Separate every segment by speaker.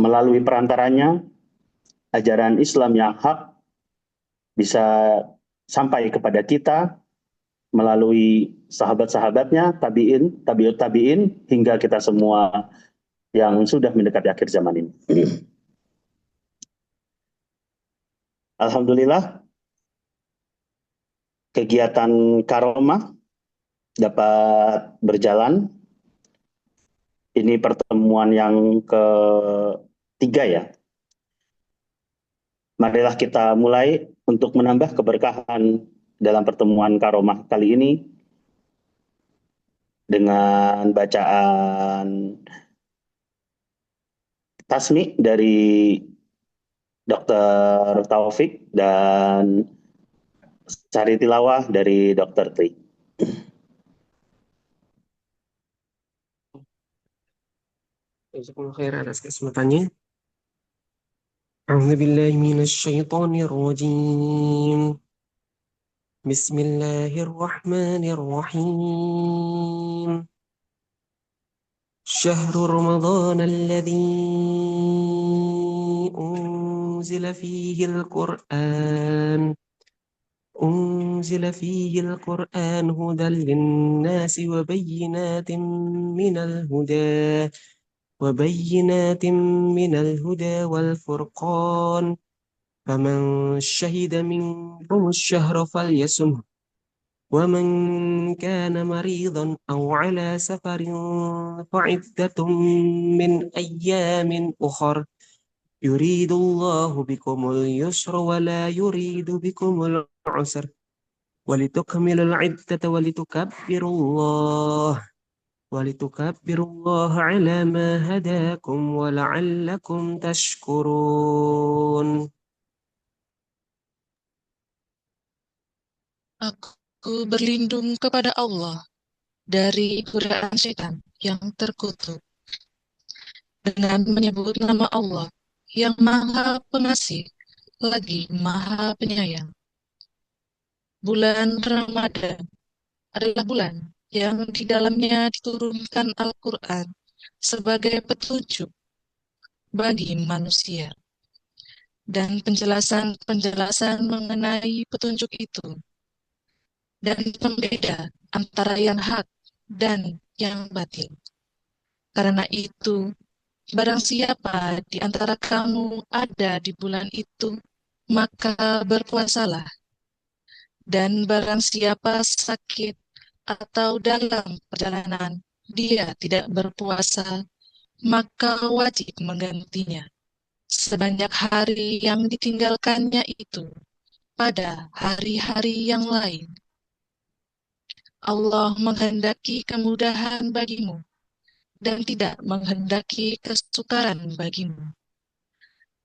Speaker 1: melalui perantaranya ajaran Islam yang hak bisa sampai kepada kita melalui sahabat-sahabatnya, tabi'in, tabi'ut tabi'in, hingga kita semua yang sudah mendekati akhir zaman ini. Alhamdulillah, kegiatan Karomah dapat berjalan. Ini pertemuan yang ketiga ya. Marilah kita mulai untuk menambah keberkahan dalam pertemuan Karomah kali ini dengan bacaan tasmi dari Dr. Taufik dan cari tilawah dari Dr. Tri.
Speaker 2: Jazakumullah khair atas kesempatannya. A'udzubillahi minasyaitonir rajim. Bismillahirrahmanirrahim. Syahrul Ramadan alladzi unzila fihi al-Qur'an. أنزل فيه القرآن هدى للناس وبينات من الهدى والفرقان فمن شهد منكم الشهر فليصمه ومن كان مريضا أو على سفر فعدة من أيام أخر يريد الله بكم اليسر ولا يريد بكم العسر ولتكملوا العدة ولتكبروا الله على ما هداكم ولعلكم تشكرون.
Speaker 3: Aku berlindung kepada Allah dari godaan setan yang terkutuk dengan menyebut nama Allah yang Maha Pengasih lagi Maha Penyayang. Bulan Ramadan adalah bulan yang di dalamnya diturunkan Al-Quran sebagai petunjuk bagi manusia. Dan penjelasan mengenai petunjuk itu dan pembeda antara yang hak dan yang batil. Karena itu, barang siapa di antara kamu ada di bulan itu, maka berpuasalah. Dan barang siapa sakit atau dalam perjalanan dia tidak berpuasa, maka wajib menggantinya sebanyak hari yang ditinggalkannya itu pada hari-hari yang lain. Allah menghendaki kemudahan bagimu dan tidak menghendaki kesukaran bagimu.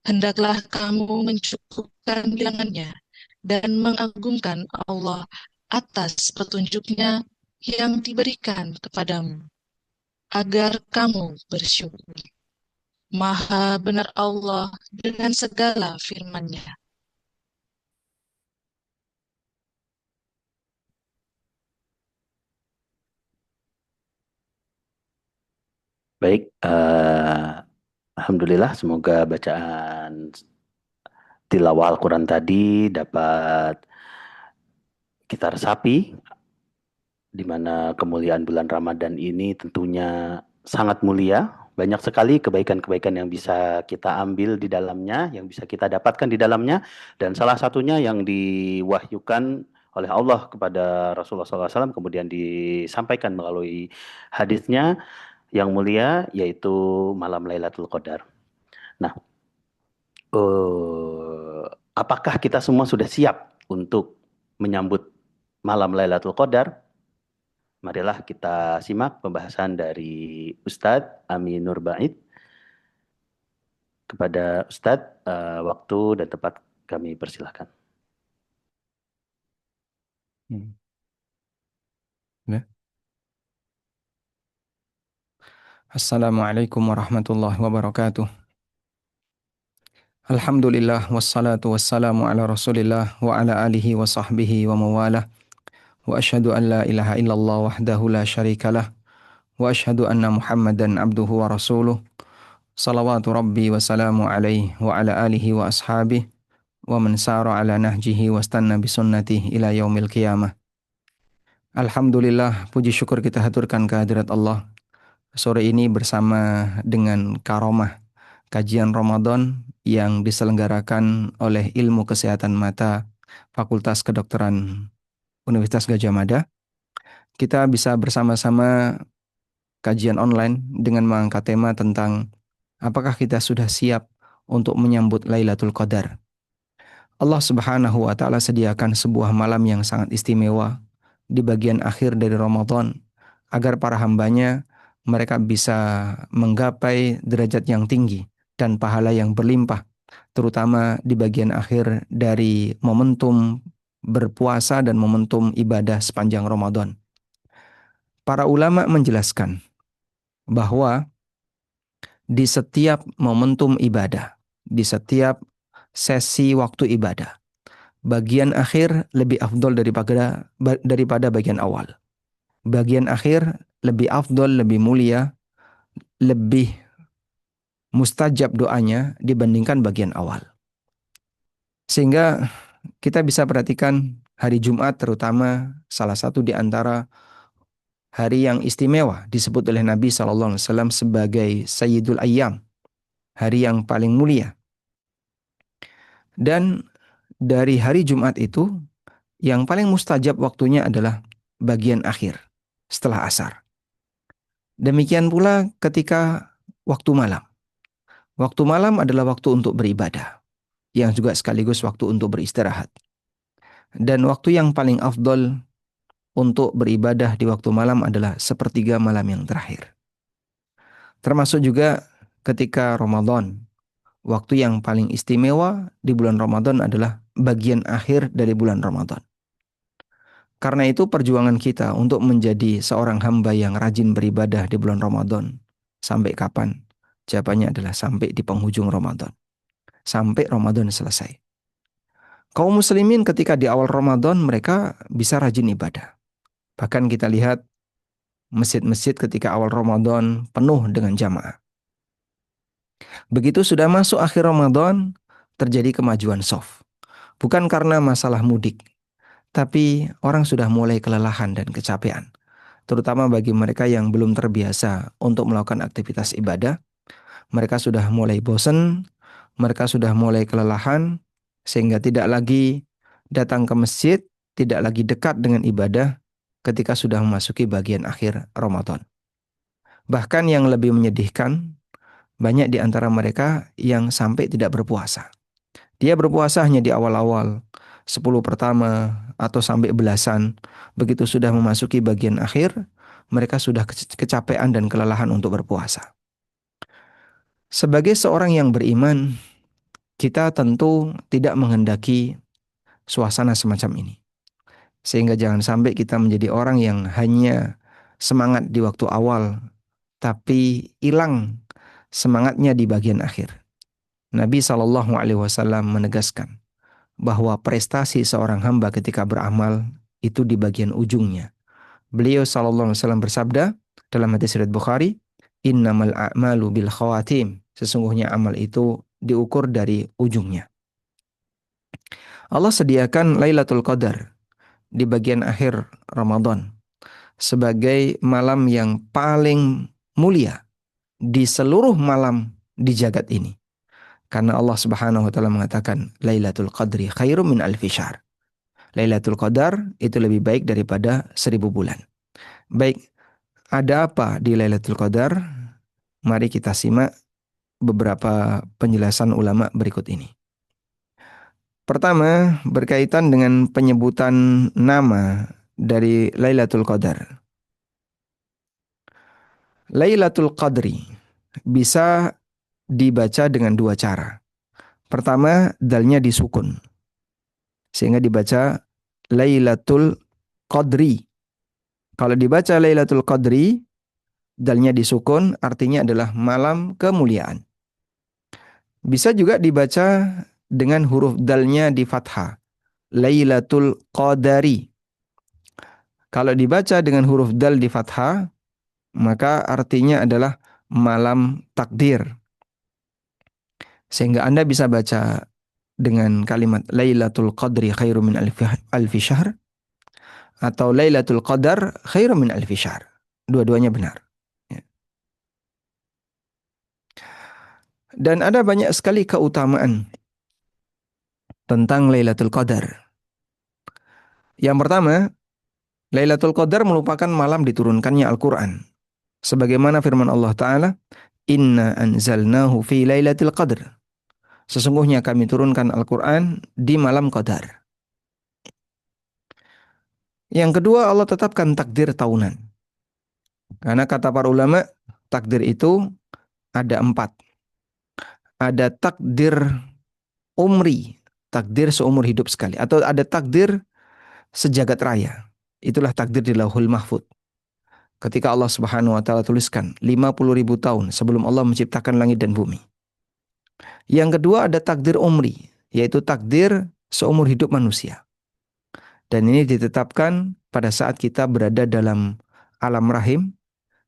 Speaker 3: Hendaklah kamu mencukupkan bilangannya dan mengagungkan Allah atas petunjuknya yang diberikan kepadamu, agar kamu bersyukur. Maha benar Allah dengan segala firman-Nya.
Speaker 1: Baik, Alhamdulillah semoga bacaan tilawah Al-Quran tadi dapat kita resapi, di mana kemuliaan bulan Ramadan ini tentunya sangat mulia. Banyak sekali kebaikan-kebaikan yang bisa kita ambil di dalamnya, yang bisa kita dapatkan di dalamnya. Dan salah satunya yang diwahyukan oleh Allah kepada Rasulullah SAW, kemudian disampaikan melalui hadisnya yang mulia, yaitu malam Lailatul Qadar. Nah, apakah kita semua sudah siap untuk menyambut malam Lailatul Qadar? Marilah kita simak pembahasan dari Ustadz Amin Nur Bait. Kepada Ustadz, waktu dan tempat kami persilahkan.
Speaker 4: Assalamualaikum warahmatullahi wabarakatuh. Alhamdulillah wassalatu wassalamu ala Rasulillah wa ala alihi wa sahbihi wa mawalah. Wa asyhadu an la ilaha illallah wahdahu la syarikalah wa asyhadu anna Muhammadan abduhu wa rasuluh Salawatu Rabbi wa salamu alaihi wa ala alihi wa ashabih wa man sara ala nahjihi wa stanna bisunnatihi ila yaumil qiyamah. Alhamdulillah, puji syukur kita haturkan kehadirat Allah. Sore ini bersama dengan Karomah, kajian Ramadan yang diselenggarakan oleh Ilmu Kesehatan Mata Fakultas Kedokteran Universitas Gadjah Mada. Kita bisa bersama-sama kajian online dengan mengangkat tema tentang apakah kita sudah siap untuk menyambut Lailatul Qadar. Allah Subhanahu wa taala sediakan sebuah malam yang sangat istimewa di bagian akhir dari Ramadan agar para hambanya mereka bisa menggapai derajat yang tinggi dan pahala yang berlimpah, terutama di bagian akhir dari momentum berpuasa dan momentum ibadah sepanjang Ramadan. Para ulama menjelaskan bahwa di setiap momentum ibadah, di setiap sesi waktu ibadah, bagian akhir lebih afdol daripada bagian awal. Bagian akhir lebih afdol, lebih mulia, lebih mustajab doanya dibandingkan bagian awal. Sehingga kita bisa perhatikan hari Jumat terutama salah satu di antara hari yang istimewa disebut oleh Nabi SAW sebagai Sayyidul Ayyam, hari yang paling mulia. Dan dari hari Jumat itu yang paling mustajab waktunya adalah bagian akhir setelah asar. Demikian pula ketika waktu malam. Waktu malam adalah waktu untuk beribadah, yang juga sekaligus waktu untuk beristirahat. Dan waktu yang paling afdol untuk beribadah di waktu malam adalah sepertiga malam yang terakhir. Termasuk juga ketika Ramadan. Waktu yang paling istimewa di bulan Ramadan adalah bagian akhir dari bulan Ramadan. Karena itu perjuangan kita untuk menjadi seorang hamba yang rajin beribadah di bulan Ramadan. Sampai kapan? Jawabannya adalah sampai di penghujung Ramadan. Sampai Ramadan selesai. Kaum muslimin ketika di awal Ramadan mereka bisa rajin ibadah. Bahkan kita lihat masjid-masjid ketika awal Ramadan penuh dengan jamaah. Begitu sudah masuk akhir Ramadan, terjadi kemajuan shaf. Bukan karena masalah mudik, tapi orang sudah mulai kelelahan dan kecapean. Terutama bagi mereka yang belum terbiasa untuk melakukan aktivitas ibadah. Mereka sudah mulai bosan, mereka sudah mulai kelelahan, sehingga tidak lagi datang ke masjid, tidak lagi dekat dengan ibadah ketika sudah memasuki bagian akhir Ramadan. Bahkan yang lebih menyedihkan, banyak di antara mereka yang sampai tidak berpuasa. Dia berpuasa hanya di awal-awal, 10 pertama atau sampai belasan. Begitu sudah memasuki bagian akhir, mereka sudah kecapean dan kelelahan untuk berpuasa. Sebagai seorang yang beriman, kita tentu tidak menghendaki suasana semacam ini. Sehingga jangan sampai kita menjadi orang yang hanya semangat di waktu awal, tapi hilang semangatnya di bagian akhir. Nabi SAW menegaskan bahwa prestasi seorang hamba ketika beramal itu di bagian ujungnya. Beliau SAW bersabda dalam hadis riwayat Bukhari, "Innamal a'malu bil khawatim." Sesungguhnya amal itu diukur dari ujungnya. Allah sediakan Lailatul Qadar di bagian akhir Ramadan sebagai malam yang paling mulia di seluruh malam di jagat ini. Karena Allah Subhanahu wa taala mengatakan Lailatul Qadri khairum min alfi syahr. Lailatul Qadar itu lebih baik daripada 1000 bulan. Baik, ada apa di Lailatul Qadar? Mari kita simak beberapa penjelasan ulama berikut ini. Pertama, berkaitan dengan penyebutan nama dari Lailatul Qadar. Lailatul Qadri bisa dibaca dengan dua cara. Pertama, dalnya disukun. Sehingga dibaca Lailatul Qadri. Kalau dibaca Lailatul Qadri, dalnya disukun, artinya adalah malam kemuliaan. Bisa juga dibaca dengan huruf dalnya di fathah. Lailatul Qadari. Kalau dibaca dengan huruf dal di fathah, maka artinya adalah malam takdir. Sehingga Anda bisa baca dengan kalimat Lailatul Qadri khairum min alfi syahr atau Lailatul Qadar khairum min alfi syahr. Dua-duanya benar. Ya. Dan ada banyak sekali keutamaan tentang Lailatul Qadar. Yang pertama, Lailatul Qadar merupakan malam diturunkannya Al-Quran. Sebagaimana firman Allah Ta'ala, Inna anzalnahu fi Lailatul Qadr. Sesungguhnya kami turunkan Al-Quran di malam Qadar. Yang kedua, Allah tetapkan takdir tahunan. Karena kata para ulama, takdir itu ada 4. Ada takdir umri, takdir seumur hidup sekali. Atau ada takdir sejagat raya. Itulah takdir di Lauhul Mahfud. Ketika Allah Subhanahu wa Ta'ala tuliskan 50.000 tahun sebelum Allah menciptakan langit dan bumi. Yang kedua ada takdir umri, yaitu takdir seumur hidup manusia. Dan ini ditetapkan pada saat kita berada dalam alam rahim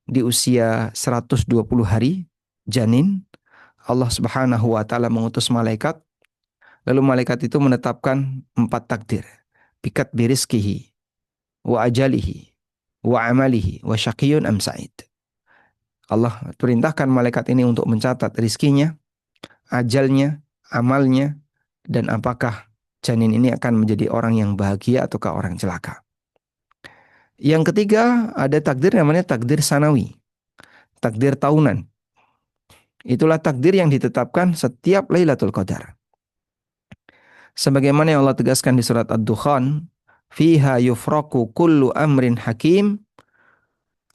Speaker 4: di usia 120 hari janin. Allah Subhanahu wa Ta'ala mengutus malaikat, lalu malaikat itu menetapkan 4 takdir. Bikat birizkihi wa ajalihi wa amalihi wa syaqiyun am sa'id. Allah perintahkan malaikat ini untuk mencatat rizkinya, ajalnya, amalnya, dan apakah janin ini akan menjadi orang yang bahagia ataukah orang celaka. Yang ketiga ada takdir namanya takdir sanawi, takdir tahunan. Itulah takdir yang ditetapkan setiap Lailatul Qadar. Sebagaimana yang Allah tegaskan di surat Ad-Dukhan, fiha yufraku kullu amrin hakim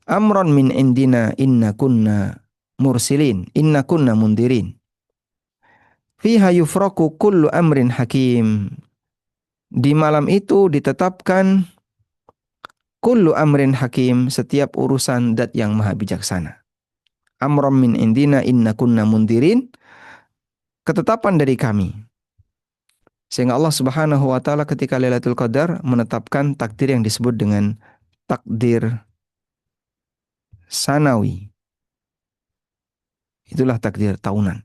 Speaker 4: amron min indina inna kunna mursilin inna kunna mundirin. Fiha yufraku kullu amrin hakim. Di malam itu ditetapkan kullu amrin hakim, setiap urusan dat yang maha bijaksana. Amron min indina inna kunna mundirin, ketetapan dari kami. Sehingga Allah Subhanahu wa Ta'ala ketika Lailatul Qadar menetapkan takdir yang disebut dengan takdir sanawi. Itulah takdir tahunan.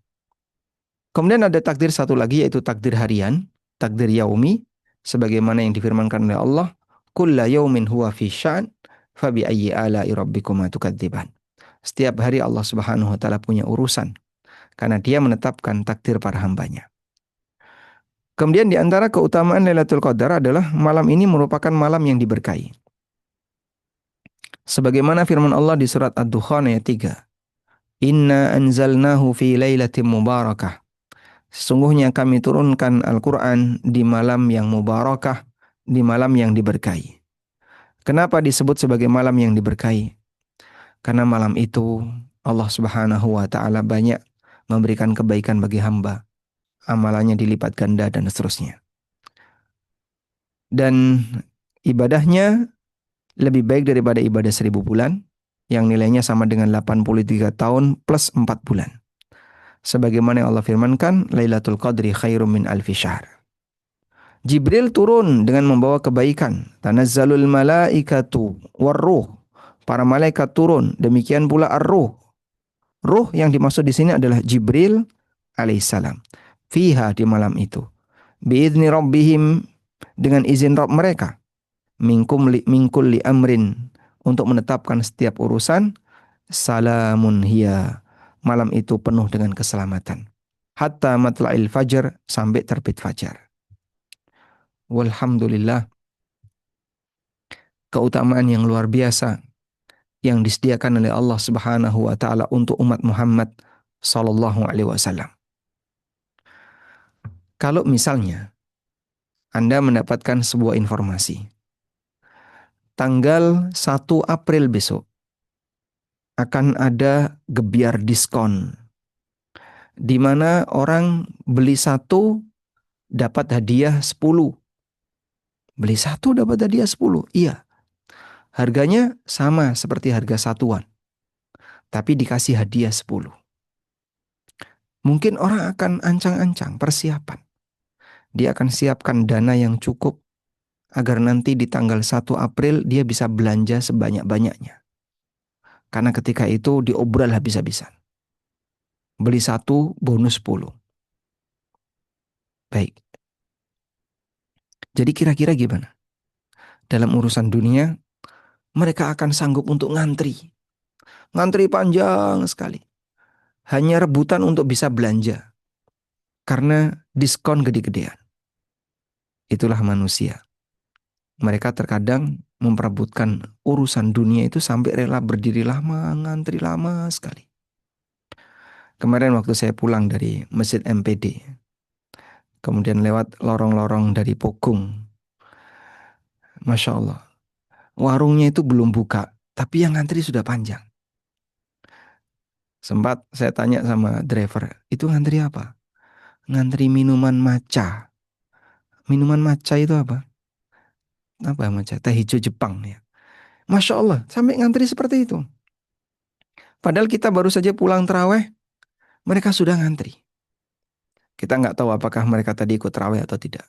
Speaker 4: Kemudian ada takdir satu lagi, yaitu takdir harian, takdir yaumi, sebagaimana yang difirmankan oleh Allah, kulla yaumin huwa fi sya'an fa bi ayyi ala'i rabbikuma tukadziban. Setiap hari Allah Subhanahu wa Ta'ala punya urusan karena Dia menetapkan takdir para hambanya. Kemudian di antara keutamaan Lailatul Qadar adalah malam ini merupakan malam yang diberkahi. Sebagaimana firman Allah di surat Ad-Dukhan ayat 3. Inna anzalnahu fi lailatin mubarakah. Sesungguhnya kami turunkan Al-Quran di malam yang mubarakah, di malam yang diberkahi. Kenapa disebut sebagai malam yang diberkahi? Karena malam itu Allah Subhanahu wa Ta'ala banyak memberikan kebaikan bagi hamba. Amalannya dilipat ganda dan seterusnya. Dan ibadahnya lebih baik daripada ibadah 1000 bulan, yang nilainya sama dengan 83 tahun plus 4 bulan. Sebagaimana yang Allah firmankan, Lailatul Qadri khairum min alfi syahr. Jibril turun dengan membawa kebaikan. Tanazzalul malaikatu warruh. Para malaikat turun, demikian pula ar-ruh. Ruh yang dimaksud di sini adalah Jibril alaihissalam. Fiha, di malam itu. Biizni rabbihim, dengan izin Rabb mereka. Min kulli amrin, untuk menetapkan setiap urusan. Salamun hiya, malam itu penuh dengan keselamatan. Hatta matla'il fajar, sampai terbit fajar. Walhamdulillah, keutamaan yang luar biasa yang disediakan oleh Allah Subhanahu wa Ta'ala untuk umat Muhammad sallallahu alaihi wasallam. Kalau misalnya Anda mendapatkan sebuah informasi, tanggal 1 April besok akan ada gebiar diskon, di mana orang beli 1 dapat hadiah 10. Beli 1 dapat hadiah 10. Iya. Harganya sama seperti harga satuan, tapi dikasih hadiah 10. Mungkin orang akan ancang-ancang persiapan. Dia akan siapkan dana yang cukup agar nanti di tanggal 1 April dia bisa belanja sebanyak-banyaknya. Karena ketika itu diobral habis-habisan. Beli 1 bonus 10. Baik. Jadi kira-kira gimana? Dalam urusan dunia, mereka akan sanggup untuk ngantri. Ngantri panjang sekali. Hanya rebutan untuk bisa belanja. Karena diskon gede-gedean. Itulah manusia. Mereka terkadang memperebutkan urusan dunia itu sampai rela berdiri lama, ngantri lama sekali. Kemarin waktu saya pulang dari Masjid MPD, kemudian lewat lorong-lorong dari Pogung, Masya Allah, warungnya itu belum buka, tapi yang ngantri sudah panjang. Sempat saya tanya sama driver, itu ngantri apa? Ngantri minuman matcha. Minuman matcha itu apa? Apa matcha? Teh hijau Jepang ya. Masya Allah, sampai ngantri seperti itu. Padahal kita baru saja pulang terawih, mereka sudah ngantri. Kita nggak tahu apakah mereka tadi ikut terawih atau tidak.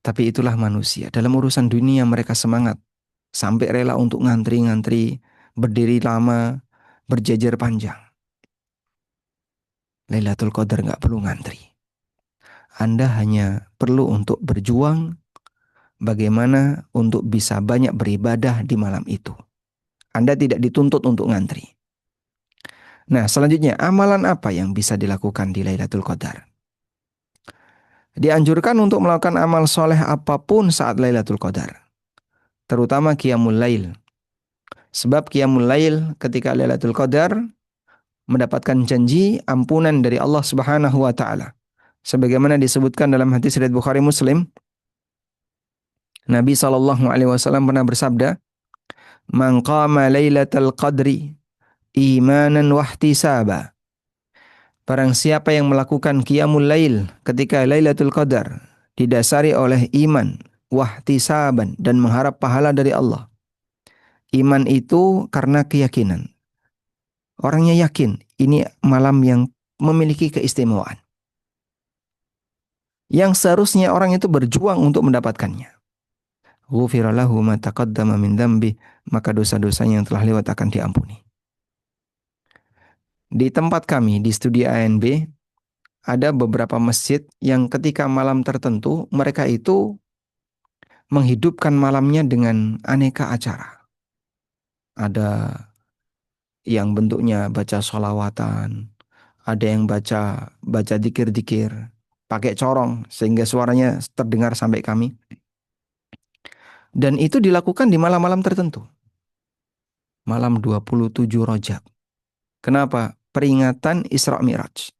Speaker 4: Tapi itulah manusia. Dalam urusan dunia mereka semangat. Sampai rela untuk ngantri-ngantri, berdiri lama, berjejer panjang. Lailatul Qadar nggak perlu ngantri. Anda hanya perlu untuk berjuang bagaimana untuk bisa banyak beribadah di malam itu. Anda tidak dituntut untuk ngantri. Nah, selanjutnya, amalan apa yang bisa dilakukan di Lailatul Qadar? Dianjurkan untuk melakukan amal soleh apapun saat Lailatul Qadar. Terutama Qiyamul Lail. Sebab Qiyamul Lail ketika Lailatul Qadar mendapatkan janji ampunan dari Allah Subhanahu wa taala. Sebagaimana disebutkan dalam hadis riwayat Bukhari Muslim, Nabi SAW pernah bersabda, "Man qama Lailatul Qadri imanan wahtisaba." Barang siapa yang melakukan Qiyamul Lail ketika Lailatul Qadar didasari oleh iman, wahtisaban, dan mengharap pahala dari Allah. Iman itu karena keyakinan. Orangnya yakin ini malam yang memiliki keistimewaan. Yang seharusnya orang itu berjuang untuk mendapatkannya. Ghufira lahu ma taqaddama min dzambi, maka dosa-dosanya yang telah lewat akan diampuni. Di tempat kami di studi ANB ada beberapa masjid yang ketika malam tertentu mereka itu menghidupkan malamnya dengan aneka acara. Ada yang bentuknya baca sholawatan, ada yang baca dikir-dikir, pakai corong sehingga suaranya terdengar sampai kami. Dan itu dilakukan di malam-malam tertentu. Malam 27 Rajab. Kenapa? Peringatan Isra Mi'raj.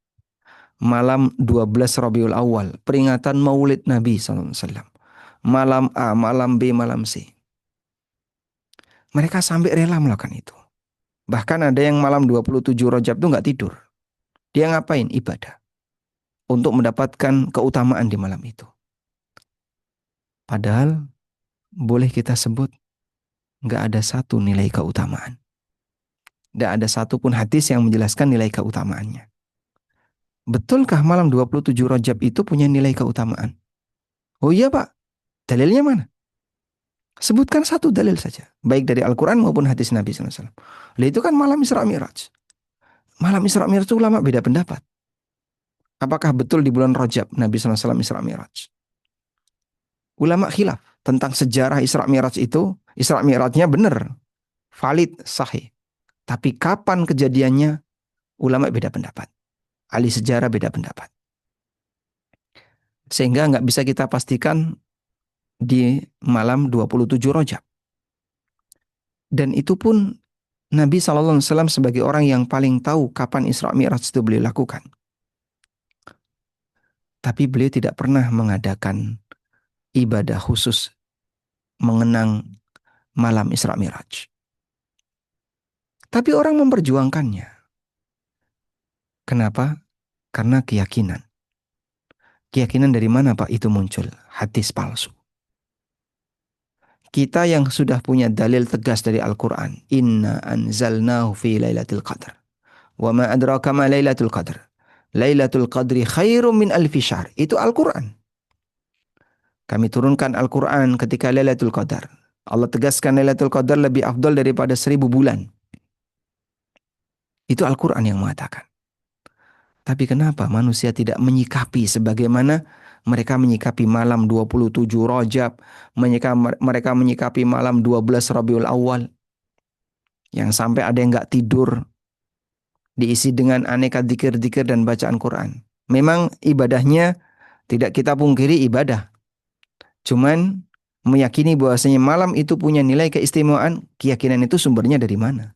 Speaker 4: Malam 12 Rabiul Awal, peringatan Maulid Nabi SAW. Malam A, malam B, malam C. Mereka sampai rela melakukan itu. Bahkan ada yang malam 27 Rajab itu nggak tidur. Dia ngapain? Ibadah. Untuk mendapatkan keutamaan di malam itu. Padahal boleh kita sebut nggak ada satu nilai keutamaan. Nggak ada satupun hadis yang menjelaskan nilai keutamaannya. Betulkah malam 27 Rajab itu punya nilai keutamaan? Oh iya Pak, dalilnya mana? Sebutkan satu dalil saja. Baik dari Al-Quran maupun hadis Nabi SAW. Lalu itu kan malam Isra Mi'raj. Malam Isra Mi'raj itu ulama beda pendapat. Apakah betul di bulan Rajab Nabi SAW Isra Mi'raj? Ulama khilaf tentang sejarah Isra Mi'raj itu. Isra Mi'rajnya benar, valid, sahih. Tapi kapan kejadiannya? Ulama beda pendapat. Ahli sejarah beda pendapat. Sehingga nggak bisa kita pastikan di malam 27 Rajab. Dan itu pun Nabi SAW sebagai orang yang paling tahu kapan Isra Mi'raj itu beliau lakukan. Tapi beliau tidak pernah mengadakan ibadah khusus mengenang malam Isra Mi'raj. Tapi orang memperjuangkannya. Kenapa? Karena keyakinan. Keyakinan dari mana Pak itu muncul? Hadis palsu. Kita yang sudah punya dalil tegas dari Al-Quran. Inna anzalnahu fi lailatul qadr. Wa ma adraka ma lailatul qadr. Lailatul qadri khairum min alfi syahr. Itu Al-Quran. Kami turunkan Al-Quran ketika Lailatul Qadar. Allah tegaskan Lailatul Qadar lebih afdal daripada 1000 bulan. Itu Al-Quran yang mengatakan. Tapi kenapa manusia tidak menyikapi sebagaimana mereka menyikapi malam 27 Rajab, mereka menyikapi malam 12 Rabiul Awal, yang sampai ada yang nggak tidur, diisi dengan aneka dzikir-dzikir dan bacaan Quran. Memang ibadahnya tidak kita pungkiri ibadah. Cuman meyakini bahwasanya malam itu punya nilai keistimewaan, keyakinan itu sumbernya dari mana?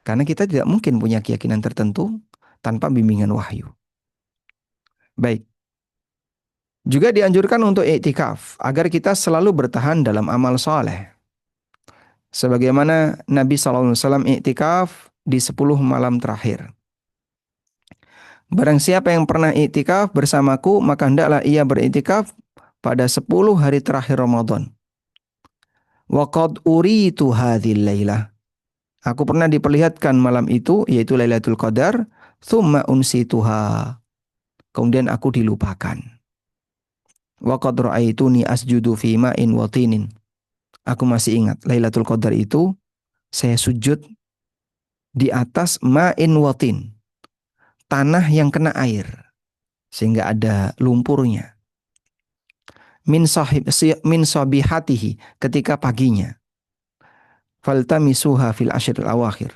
Speaker 4: Karena kita tidak mungkin punya keyakinan tertentu tanpa bimbingan wahyu. Baik. Juga dianjurkan untuk iktikaf agar kita selalu bertahan dalam amal soleh. Sebagaimana Nabi SAW iktikaf di 10 malam terakhir. Barang siapa yang pernah iktikaf bersamaku, maka hendaklah ia beriktikaf pada 10 hari terakhir Ramadan. Wa qad uritu hadhil lailah. Aku pernah diperlihatkan malam itu, yaitu Lailatul Qadar, thumma unsituha. Kemudian aku dilupakan. Wa qad ra'aituni asjudu fi ma'in wa tinin. Aku masih ingat Lailatul Qadar itu saya sujud di atas ma'in wa tin, tanah yang kena air sehingga ada lumpurnya. Min sabihatihi, ketika paginya. Faltamisuha fil ashril awakhir.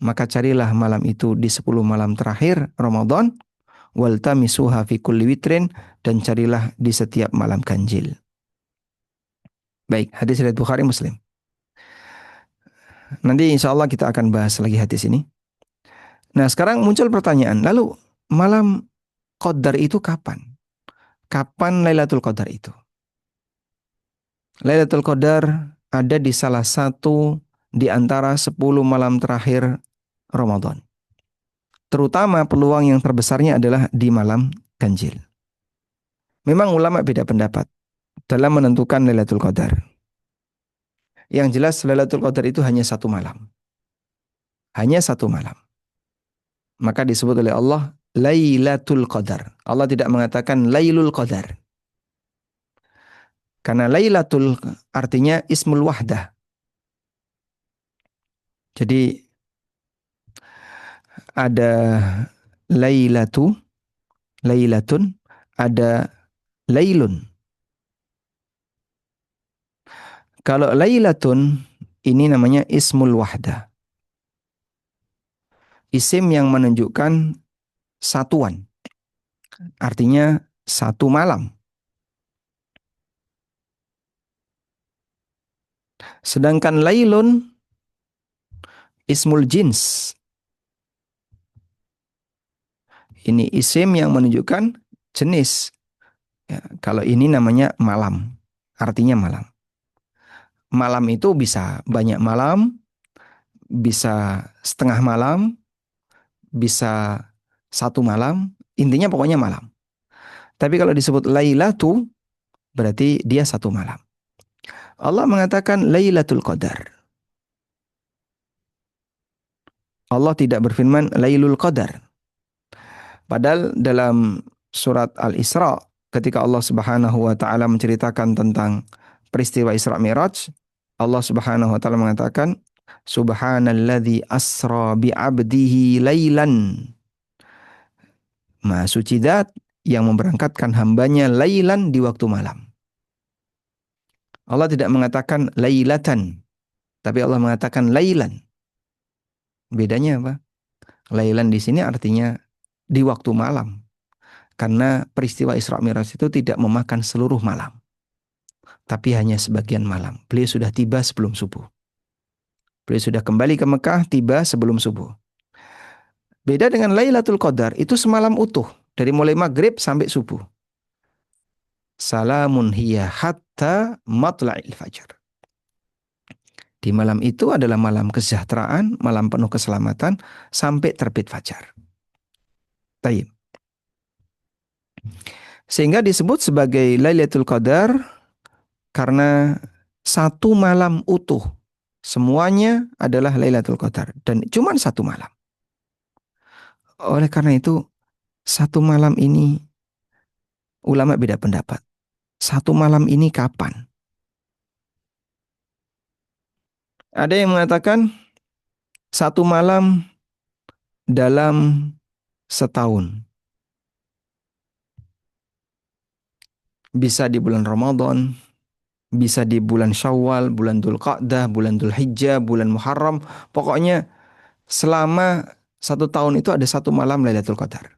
Speaker 4: Maka carilah malam itu di 10 malam terakhir Ramadan. Waltamisuha fi kulli witrin, dan carilah di setiap malam ganjil. Baik, hadis riwayat Bukhari Muslim. Nanti insya Allah kita akan bahas lagi hadis ini. Nah, sekarang muncul pertanyaan, lalu malam Qadar itu kapan? Kapan Lailatul Qadar itu? Lailatul Qadar ada di salah satu di antara 10 malam terakhir Ramadan. Terutama peluang yang terbesarnya adalah di malam ganjil. Memang ulama beda pendapat dalam menentukan Lailatul Qadar. Yang jelas Lailatul Qadar itu hanya satu malam. Hanya satu malam. Maka disebut oleh Allah Lailatul Qadar. Allah tidak mengatakan Lailul Qadar. Karena Lailatul artinya ismul wahdah. Jadi ada Lailatun, ada Lailun. Kalau Lailatun ini namanya ismul wahdah. Isim yang menunjukkan satuan. Artinya satu malam. Sedangkan Lailun ismul jins. Ini isim yang menunjukkan jenis. Ya, kalau ini namanya malam. Artinya malam. Malam itu bisa banyak malam, bisa setengah malam, bisa satu malam. Intinya pokoknya malam. Tapi kalau disebut Lailatu, berarti dia satu malam. Allah mengatakan Lailatul Qadar. Allah tidak berfirman Lailul Qadar. Padahal dalam surat Al-Isra, ketika Allah Subhanahu wa taala menceritakan tentang peristiwa Isra Mi'raj, Allah Subhanahu wa taala mengatakan Subhanalladzi asra bi 'abdihi lailan. Maha suci zat yang memberangkatkan hambanya lailan di waktu malam. Allah tidak mengatakan lailatan, tapi Allah mengatakan lailan. Bedanya apa? Lailan di sini artinya di waktu malam. Karena peristiwa Isra Mi'raj itu tidak memakan seluruh malam. Tapi hanya sebagian malam. Beliau sudah tiba sebelum subuh. Beliau sudah kembali ke Mekah, tiba sebelum subuh. Beda dengan Lailatul Qadar, itu semalam utuh. Dari mulai maghrib sampai subuh. Salamun hiya hatta matla'il fajar. Di malam itu adalah malam kesejahteraan, malam penuh keselamatan, sampai terbit fajar. Taib. Sehingga disebut sebagai Lailatul Qadar karena satu malam utuh. Semuanya adalah Lailatul Qadar. Dan cuma satu malam. Oleh karena itu, satu malam ini ulama beda pendapat. Satu malam ini kapan? Ada yang mengatakan satu malam dalam setahun. Bisa di bulan Ramadan, bisa di bulan Syawal, bulan Dzulqa'dah, bulan Dzulhijjah, bulan Muharram. Pokoknya selama 1 tahun itu ada 1 malam Lailatul Qadar.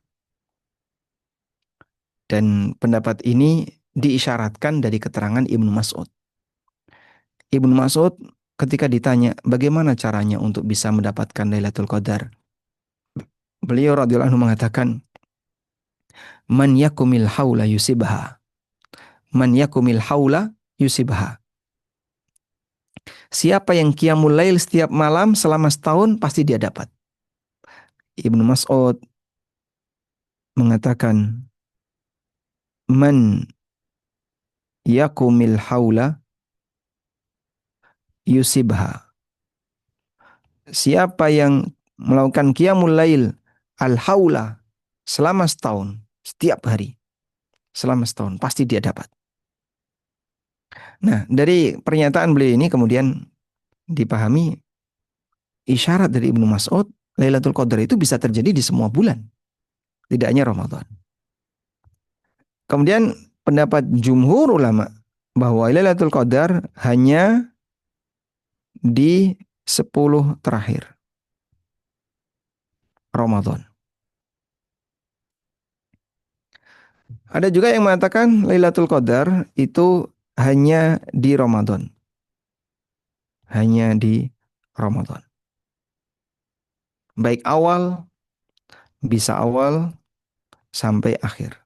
Speaker 4: Dan pendapat ini diisyaratkan dari keterangan Ibnu Mas'ud. Ibnu Mas'ud ketika ditanya bagaimana caranya untuk bisa mendapatkan Lailatul Qadar, beliau radhiyallahu anhu mengatakan, "Man yakumil haula yusibha. Man yakumil haula yusibha." Siapa yang qiyamul lail setiap malam selama setahun pasti dia dapat. Ibnu Mas'ud mengatakan, "Man yakumil haula yusibha." Siapa yang melakukan qiyamul lail al-haula selama setahun, setiap hari, selama setahun, pasti dia dapat. Nah, dari pernyataan beliau ini kemudian dipahami isyarat dari Ibnu Mas'ud, Lailatul Qadar itu bisa terjadi di semua bulan, tidak hanya Ramadan. Kemudian pendapat jumhur ulama bahwa Lailatul Qadar hanya di 10 terakhir Ramadan. Ada juga yang mengatakan Lailatul Qadar itu hanya di Ramadan. Hanya di Ramadan. Baik awal, bisa awal sampai akhir.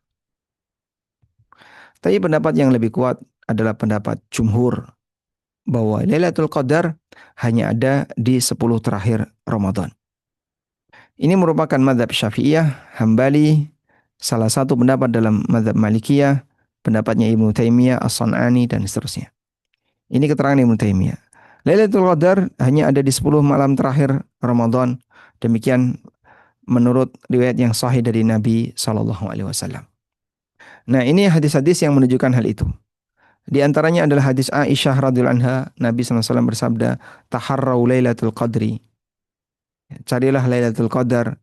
Speaker 4: Tapi pendapat yang lebih kuat adalah pendapat jumhur bahwa Lailatul Qadar hanya ada di 10 terakhir Ramadan. Ini merupakan mazhab Syafi'iyah, Hambali, salah satu pendapat dalam mazhab Malikiyah, pendapatnya Ibnu Taimiyah, As-San'ani, dan seterusnya. Ini keterangan Ibnu Taimiyah. Lailatul Qadar hanya ada di 10 malam terakhir Ramadan. Demikian menurut riwayat yang sahih dari Nabi SAW. Nah, ini hadis-hadis yang menunjukkan hal itu. Di antaranya adalah hadis Aisyah radhiyallahu anha, Nabi SAW bersabda, "Taharrau Lailatul Qadri." Carilah Lailatul Qadar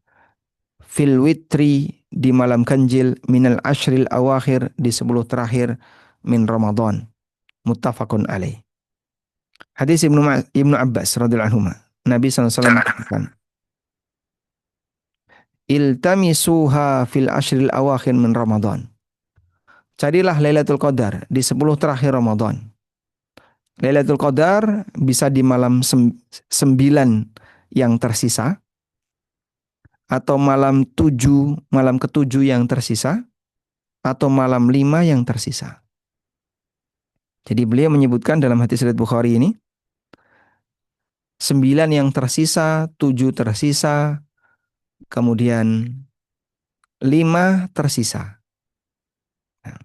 Speaker 4: fil witri, di malam ganjil, minal ashril awakhir, di 10 terakhir min Ramadan. Muttafaqun alaih. Hadis Ibnu Abbas radhiyallahu anhu. Nabi SAW mengatakan, "Iltamisuha fil ashril awakhir min Ramadan." Carilah Lailatul Qadar di 10 terakhir Ramadan. Lailatul Qadar bisa di malam 9 yang tersisa, atau malam ke-7 yang tersisa, atau malam 5 yang tersisa. Jadi beliau menyebutkan dalam hadis riwayat Bukhari ini, 9 yang tersisa, 7 tersisa, kemudian 5 tersisa. Nah,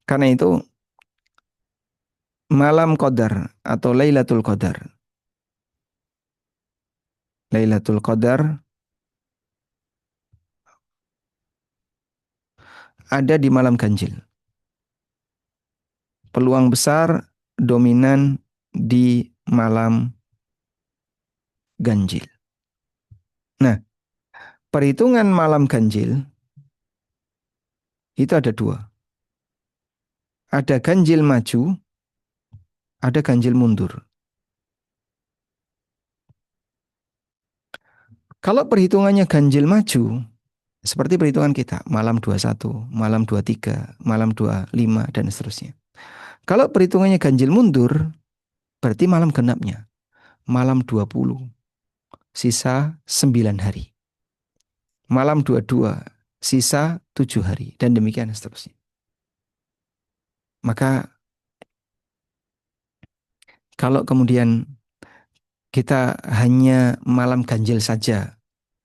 Speaker 4: karena itu malam Qadar atau Lailatul Qadar. Lailatul Qadar ada di malam ganjil. Peluang besar dominan di malam ganjil. Nah, perhitungan malam ganjil itu ada 2. Ada ganjil maju, ada ganjil mundur. Kalau perhitungannya ganjil maju, seperti perhitungan kita, malam 21, malam 23, malam 25, dan seterusnya. Kalau perhitungannya ganjil mundur, berarti malam genapnya, malam 20, sisa 9 hari. Malam 22, sisa 7 hari, dan demikian seterusnya. Maka kalau kemudian kita hanya malam ganjil saja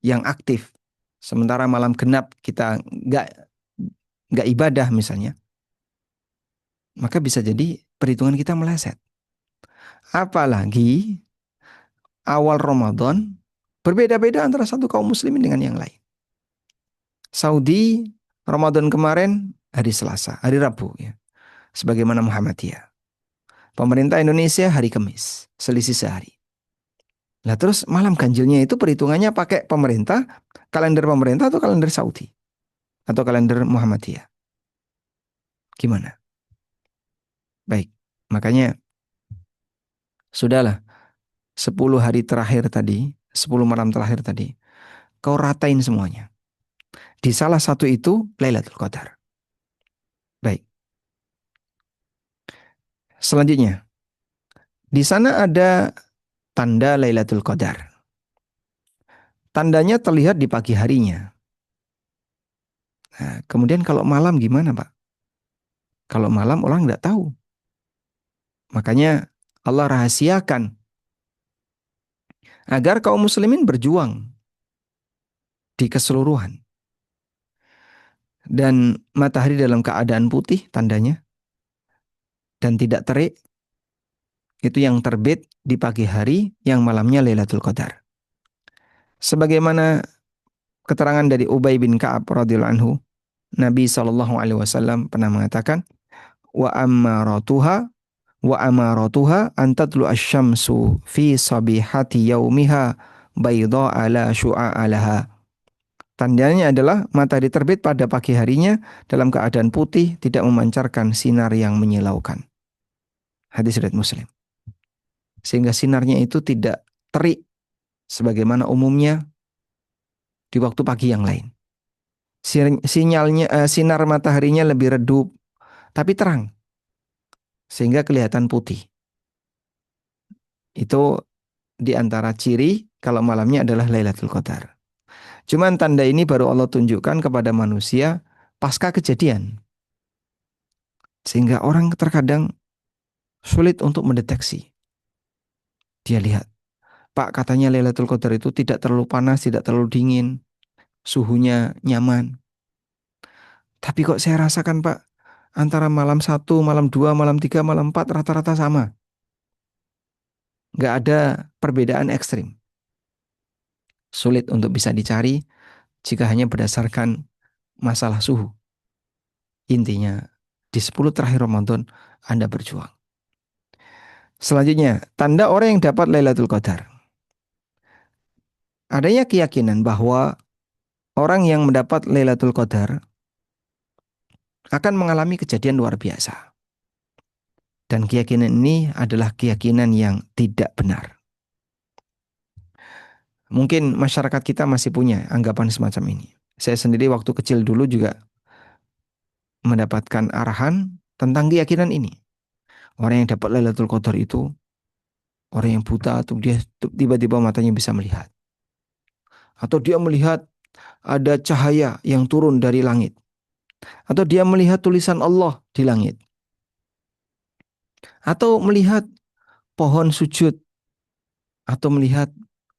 Speaker 4: yang aktif, sementara malam genap kita nggak ibadah misalnya, maka bisa jadi perhitungan kita meleset. Apalagi awal Ramadan berbeda-beda antara satu kaum muslimin dengan yang lain. Saudi Ramadan kemarin hari Selasa, hari Rabu ya, sebagaimana Muhammadiyah. Pemerintah Indonesia hari Kamis, selisih sehari. Nah terus malam ganjilnya itu perhitungannya pakai pemerintah, kalender pemerintah atau kalender Saudi? Atau kalender Muhammadiyah? Gimana? Baik, makanya sudahlah 10 hari terakhir tadi, 10 malam terakhir tadi, kau ratain semuanya. Di salah satu itu Lailatul Qadar. Baik, selanjutnya. Di sana ada tanda Lailatul Qadar. Tandanya terlihat di pagi harinya. Nah, kemudian kalau malam gimana, Pak? Kalau malam orang nggak tahu. Makanya Allah rahasiakan agar kaum muslimin berjuang di keseluruhan. Dan matahari dalam keadaan putih tandanya dan tidak terik, itu yang terbit di pagi hari yang malamnya Lailatul Qadar. Sebagaimana keterangan dari Ubay bin Ka'ab radhiyallahu anhu, Nabi SAW pernah mengatakan, wa amaratuha an tatlu asy-syamsu fi sabihati yaumiha bayda ala syu'a alaha. Tandanya adalah matahari terbit pada pagi harinya dalam keadaan putih, tidak memancarkan sinar yang menyilaukan. Hadis riwayat Muslim. Sehingga sinarnya itu tidak terik sebagaimana umumnya di waktu pagi yang lain. Sinar mataharinya lebih redup tapi terang sehingga kelihatan putih. Itu di antara ciri kalau malamnya adalah Lailatul Qadar. Cuman tanda ini baru Allah tunjukkan kepada manusia pasca kejadian. Sehingga orang terkadang sulit untuk mendeteksi. Dia lihat, Pak katanya Lailatul Qadar itu tidak terlalu panas, tidak terlalu dingin, suhunya nyaman. Tapi kok saya rasakan Pak, antara malam 1, malam 2, malam 3, malam 4 rata-rata sama. Nggak ada perbedaan ekstrim. Sulit untuk bisa dicari jika hanya berdasarkan masalah suhu. Intinya, di 10 terakhir Ramadan, Anda berjuang. Selanjutnya, tanda orang yang dapat Lailatul Qadar. Adanya keyakinan bahwa orang yang mendapat Lailatul Qadar akan mengalami kejadian luar biasa. Dan keyakinan ini adalah keyakinan yang tidak benar. Mungkin masyarakat kita masih punya anggapan semacam ini. Saya sendiri waktu kecil dulu juga mendapatkan arahan tentang keyakinan ini. Orang yang dapat Lailatul Qadar itu orang yang buta atau dia tiba-tiba matanya bisa melihat. Atau dia melihat ada cahaya yang turun dari langit. Atau dia melihat tulisan Allah di langit. Atau melihat pohon sujud. Atau melihat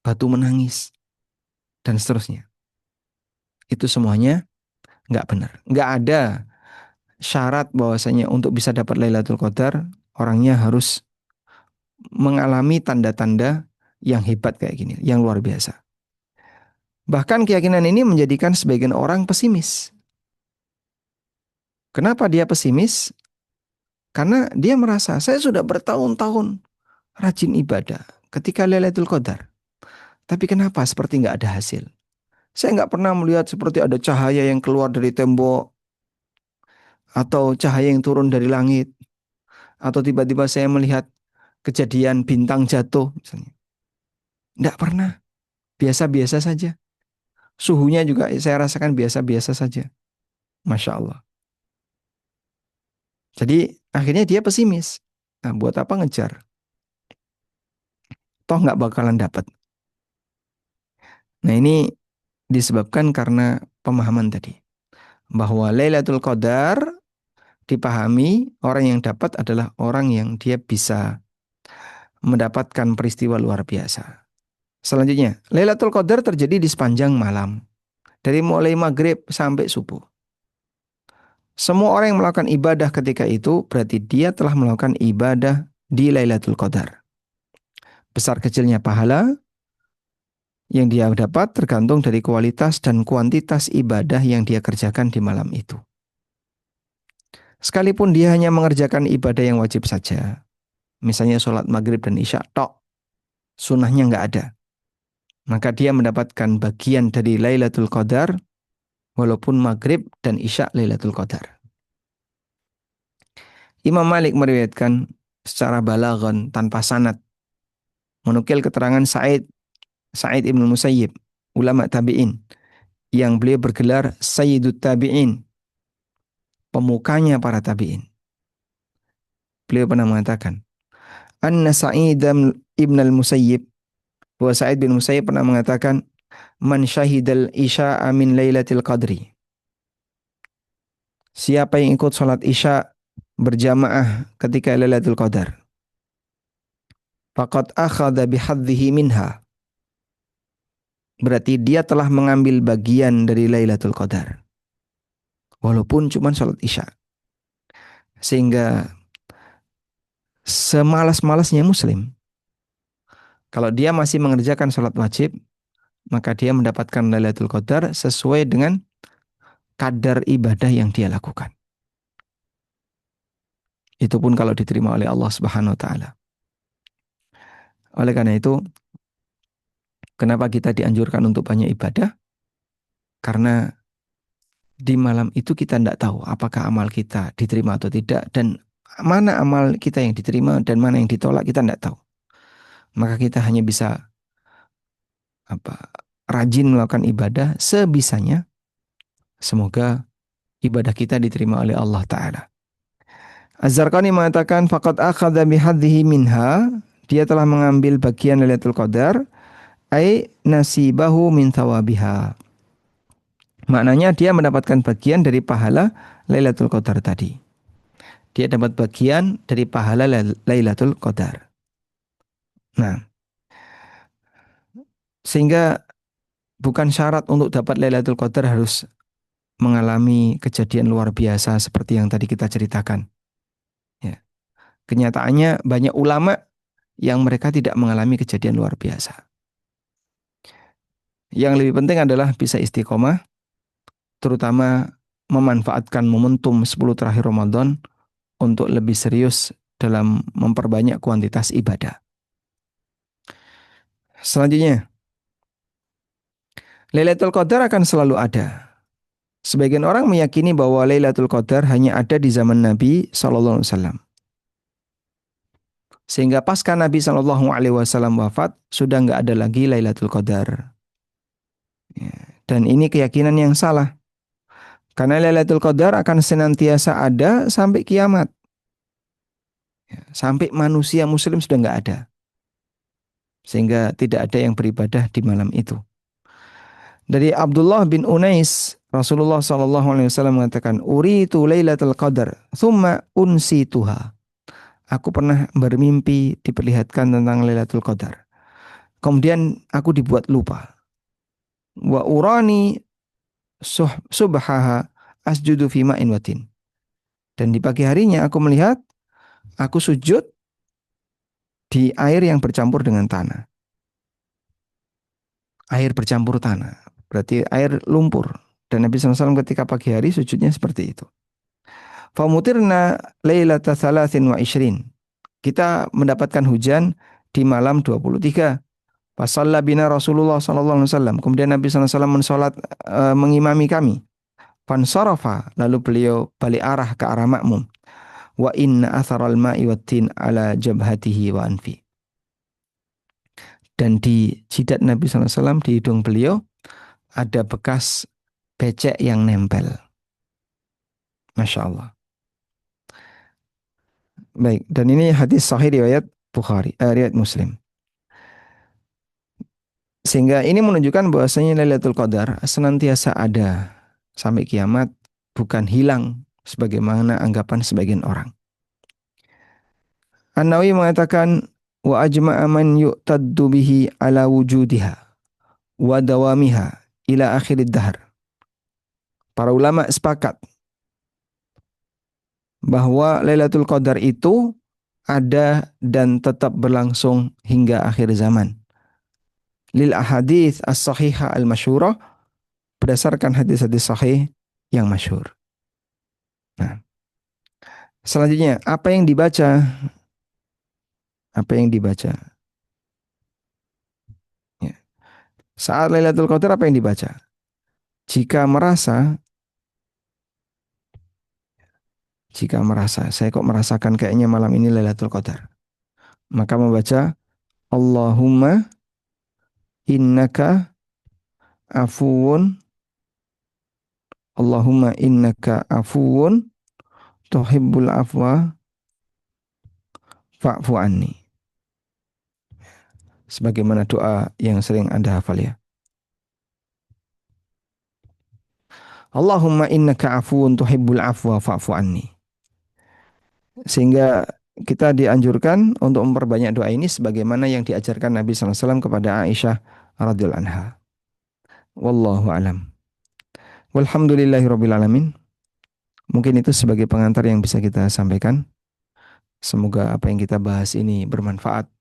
Speaker 4: batu menangis. Dan seterusnya. Itu semuanya nggak benar. Nggak ada syarat bahwasanya untuk bisa dapat Lailatul Qadar, orangnya harus mengalami tanda-tanda yang hebat kayak gini, yang luar biasa. Bahkan keyakinan ini menjadikan sebagian orang pesimis. Kenapa dia pesimis? Karena dia merasa, saya sudah bertahun-tahun rajin ibadah ketika Lailatul Qadar. Tapi kenapa seperti nggak ada hasil? Saya nggak pernah melihat seperti ada cahaya yang keluar dari tembok, atau cahaya yang turun dari langit, atau tiba-tiba saya melihat kejadian bintang jatuh misalnya. Nggak pernah, biasa-biasa saja. Suhunya juga saya rasakan biasa-biasa saja. Masya Allah. Jadi akhirnya dia pesimis. Nah, buat apa ngejar? Toh nggak bakalan dapat. Nah ini disebabkan karena pemahaman tadi. Bahwa Lailatul Qadar dipahami orang yang dapat adalah orang yang dia bisa mendapatkan peristiwa luar biasa. Selanjutnya, Lailatul Qadar terjadi di sepanjang malam. Dari mulai maghrib sampai subuh. Semua orang yang melakukan ibadah ketika itu berarti dia telah melakukan ibadah di Lailatul Qadar. Besar kecilnya pahala yang dia dapat tergantung dari kualitas dan kuantitas ibadah yang dia kerjakan di malam itu. Sekalipun dia hanya mengerjakan ibadah yang wajib saja, misalnya sholat maghrib dan isya tok, sunnahnya nggak ada. Maka dia mendapatkan bagian dari Lailatul Qadar walaupun maghrib dan isya Lailatul Qadar. Imam Malik meriwayatkan secara balaghon tanpa sanad menukil keterangan Sa'id ibn Musayyib, ulama tabi'in, yang beliau bergelar Sayyidut Tabi'in, pemukanya para tabi'in. Beliau pernah mengatakan, Anna Sa'id ibn al-Musayyib, bahwa Sa'id bin Musayyib pernah mengatakan, Man syahidal isya'a min lailatul qadri. Siapa yang ikut sholat isya berjamaah ketika Lailatul Qadar, faqad akhadha bihadhihi minha. Berarti dia telah mengambil bagian dari Lailatul Qadar. Walaupun cuma sholat isya. Sehingga semalas-malasnya muslim, kalau dia masih mengerjakan sholat wajib, maka dia mendapatkan Lailatul Qadar sesuai dengan kadar ibadah yang dia lakukan. Itu pun kalau diterima oleh Allah Subhanahu wa taala. Oleh karena itu, kenapa kita dianjurkan untuk banyak ibadah? Karena di malam itu kita tidak tahu apakah amal kita diterima atau tidak, dan mana amal kita yang diterima dan mana yang ditolak kita tidak tahu. Maka kita hanya bisa rajin melakukan ibadah sebisanya. Semoga ibadah kita diterima oleh Allah Ta'ala. Az-Zarqani mengatakan, faqad akhadha bihadhihi minha, dia telah mengambil bagian Lailatul Qadar, ay nasibahu min thawabiha. Maknanya dia mendapatkan bagian dari pahala Lailatul Qadar tadi. Dia dapat bagian dari pahala Lailatul Qadar. Nah, sehingga bukan syarat untuk dapat Lailatul Qadar harus mengalami kejadian luar biasa seperti yang tadi kita ceritakan. Ya. Kenyataannya banyak ulama yang mereka tidak mengalami kejadian luar biasa. Yang lebih penting adalah bisa istiqomah, terutama memanfaatkan momentum 10 terakhir Ramadan untuk lebih serius dalam memperbanyak kuantitas ibadah. Selanjutnya, Lailatul Qadar akan selalu ada. Sebagian orang meyakini bahwa Lailatul Qadar hanya ada di zaman Nabi SAW. Sehingga pasca Nabi SAW wafat, sudah nggak ada lagi Lailatul Qadar. Ya, dan ini keyakinan yang salah. Karena Lailatul Qadar akan senantiasa ada sampai kiamat. Ya, sampai manusia muslim sudah nggak ada. Sehingga tidak ada yang beribadah di malam itu. Dari Abdullah bin Unais, Rasulullah SAW mengatakan, Uritu Lailatul Qadar, thumma unsituha. Aku pernah bermimpi diperlihatkan tentang Lailatul Qadar. Kemudian aku dibuat lupa. Wa urani subhaha asjudu fi ma'in watin. Dan di pagi harinya aku melihat aku sujud di air yang bercampur dengan tanah. Air bercampur tanah, berarti air lumpur. Dan Nabi SAW ketika pagi hari sujudnya seperti itu. Famutirna lailata thalathin wa ishrin. Kita mendapatkan hujan di malam 23. Fasalla bina Rasulullah SAW. Kemudian Nabi SAW mensolat mengimami kami. Fansarafa, lalu beliau balik arah ke arah makmum. Wa inna atharal ma'i wattin ala jabhatihi wa anfi. Dan di jidat Nabi SAW, di hidung beliau, ada bekas becek yang nempel. Masya Allah. Baik, dan ini hadis sahih riwayat Bukhari, riwayat Muslim. Sehingga ini menunjukkan bahwasanya Lailatul Qadar senantiasa ada sampai kiamat, bukan hilang sebagaimana anggapan sebagian orang. An-Nawawi mengatakan, wa ajma'a man yu'taddu bihi ala wujudiha wa dawamiha ila akhirid dahr. Para ulama sepakat bahwa Lailatul Qadar itu ada dan tetap berlangsung hingga akhir zaman. Lil ahadits as-sahihah al-masyhurah, berdasarkan hadis-hadis sahih yang masyhur. Nah, selanjutnya apa yang dibaca? Apa yang dibaca? Saat Lailatul Qadar apa yang dibaca? Jika merasa saya kok merasakan kayaknya malam ini Lailatul Qadar, maka membaca Allahumma innaka afuwun Allahumma innaka afuwun tuhibbul afwa fa'fu anni. Sebagaimana doa yang sering Anda hafal ya. Allahumma innaka afuwun tuhibbul afwa fa'fu anni. Sehingga kita dianjurkan untuk memperbanyak doa ini sebagaimana yang diajarkan Nabi SAW kepada Aisyah radhiyallahu anha. Wallahu alam. Walhamdulillahirabbil alamin. Mungkin itu sebagai pengantar yang bisa kita sampaikan. Semoga apa yang kita bahas ini bermanfaat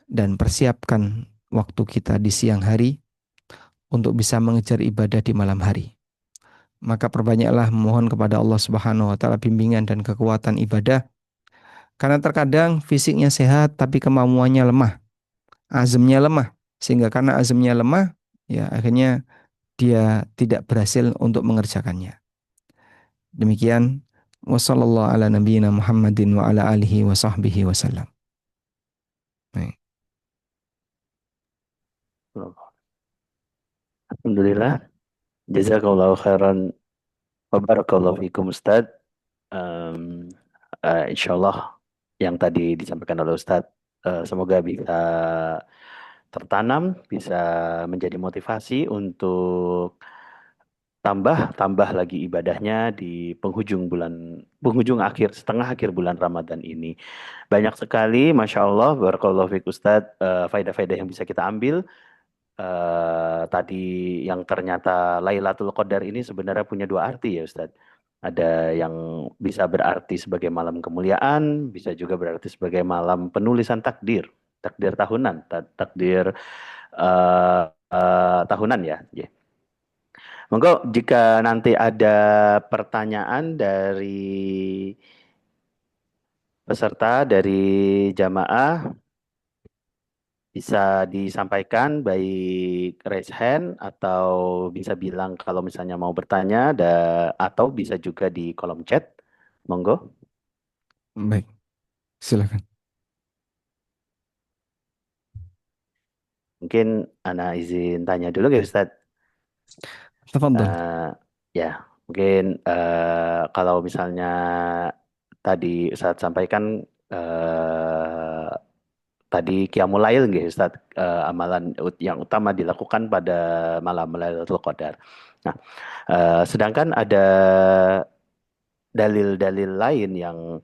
Speaker 4: dan persiapkan waktu kita di siang hari untuk bisa mengejar ibadah di malam hari. Maka perbanyaklah memohon kepada Allah Subhanahu wa taala bimbingan dan kekuatan ibadah. Karena terkadang fisiknya sehat tapi kemampuannya lemah, azamnya lemah. Sehingga karena azamnya lemah, ya akhirnya dia tidak berhasil untuk mengerjakannya. Demikian, wassallallahu ala nabiyyina Muhammadin wa ala alihi wa sahbihi wasallam. Baik.
Speaker 1: Alhamdulillah. Jazakallahu khairan wa barakallahu fikum Ustaz. Insyaallah yang tadi disampaikan oleh Ustadz, semoga bisa tertanam, bisa menjadi motivasi untuk tambah lagi ibadahnya di penghujung akhir, setengah akhir bulan Ramadan ini. Banyak sekali, Masya Allah, barakallahu fiik Ustadz, faedah-faedah yang bisa kita ambil. Tadi yang ternyata Lailatul Qadar ini sebenarnya punya dua arti ya Ustadz. Ada yang bisa berarti sebagai malam kemuliaan, bisa juga berarti sebagai malam penulisan takdir, takdir tahunan, takdir tahunan ya. Yeah. Monggo jika nanti ada pertanyaan dari peserta, dari jamaah, bisa disampaikan baik raise hand atau bisa bilang kalau misalnya mau bertanya atau bisa juga di kolom chat. Monggo.
Speaker 4: Baik, silakan.
Speaker 1: Mungkin Ana izin tanya dulu ya Ustadz.
Speaker 4: Tafadhol.
Speaker 1: Ya, mungkin kalau misalnya tadi Ustadz sampaikan tadi Qiyamul Lail nggih Ustaz, amalan yang utama dilakukan pada malam Lailatul Qadar. Nah, sedangkan ada dalil-dalil lain yang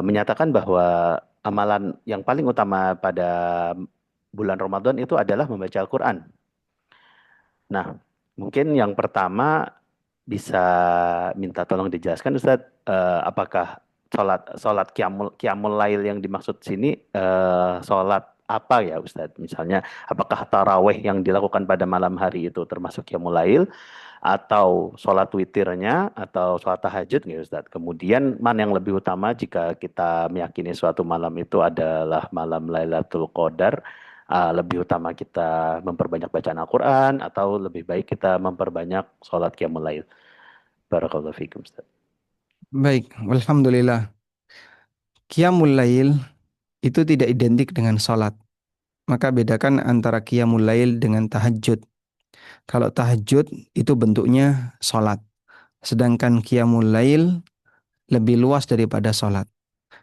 Speaker 1: menyatakan bahwa amalan yang paling utama pada bulan Ramadan itu adalah membaca Al-Qur'an. Nah, mungkin yang pertama bisa minta tolong dijelaskan Ustadz, apakah sholat qiyamul lail yang dimaksud sini sholat apa ya Ustadz? Misalnya apakah taraweh yang dilakukan pada malam hari itu termasuk qiyamul lail atau sholat witirnya atau sholat tahajud nggak Ustadz? Kemudian mana yang lebih utama jika kita meyakini suatu malam itu adalah malam Lailatul Qadar? Lebih utama kita memperbanyak bacaan Al-Quran atau lebih baik kita memperbanyak sholat qiyamul lail? Barakallahu fikum Ustaz.
Speaker 4: Baik, alhamdulillah. Qiyamul lail itu tidak identik dengan sholat. Maka bedakan antara qiyamul lail dengan tahajud. Kalau tahajud itu bentuknya sholat. Sedangkan qiyamul lail lebih luas daripada sholat.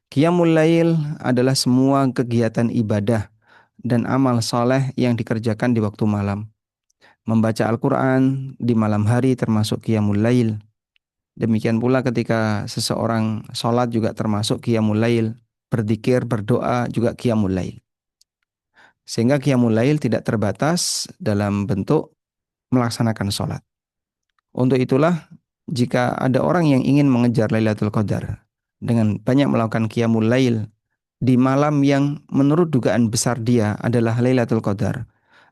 Speaker 4: Qiyamul lail adalah semua kegiatan ibadah dan amal soleh yang dikerjakan di waktu malam. Membaca Al-Quran di malam hari termasuk qiyamul lail. Demikian pula ketika seseorang sholat juga termasuk qiyamul lail. Berzikir, berdoa juga qiyamul lail. Sehingga qiyamul lail tidak terbatas dalam bentuk melaksanakan sholat. Untuk itulah jika ada orang yang ingin mengejar Lailatul Qadar dengan banyak melakukan qiyamul lail di malam yang menurut dugaan besar dia adalah Lailatul Qadar,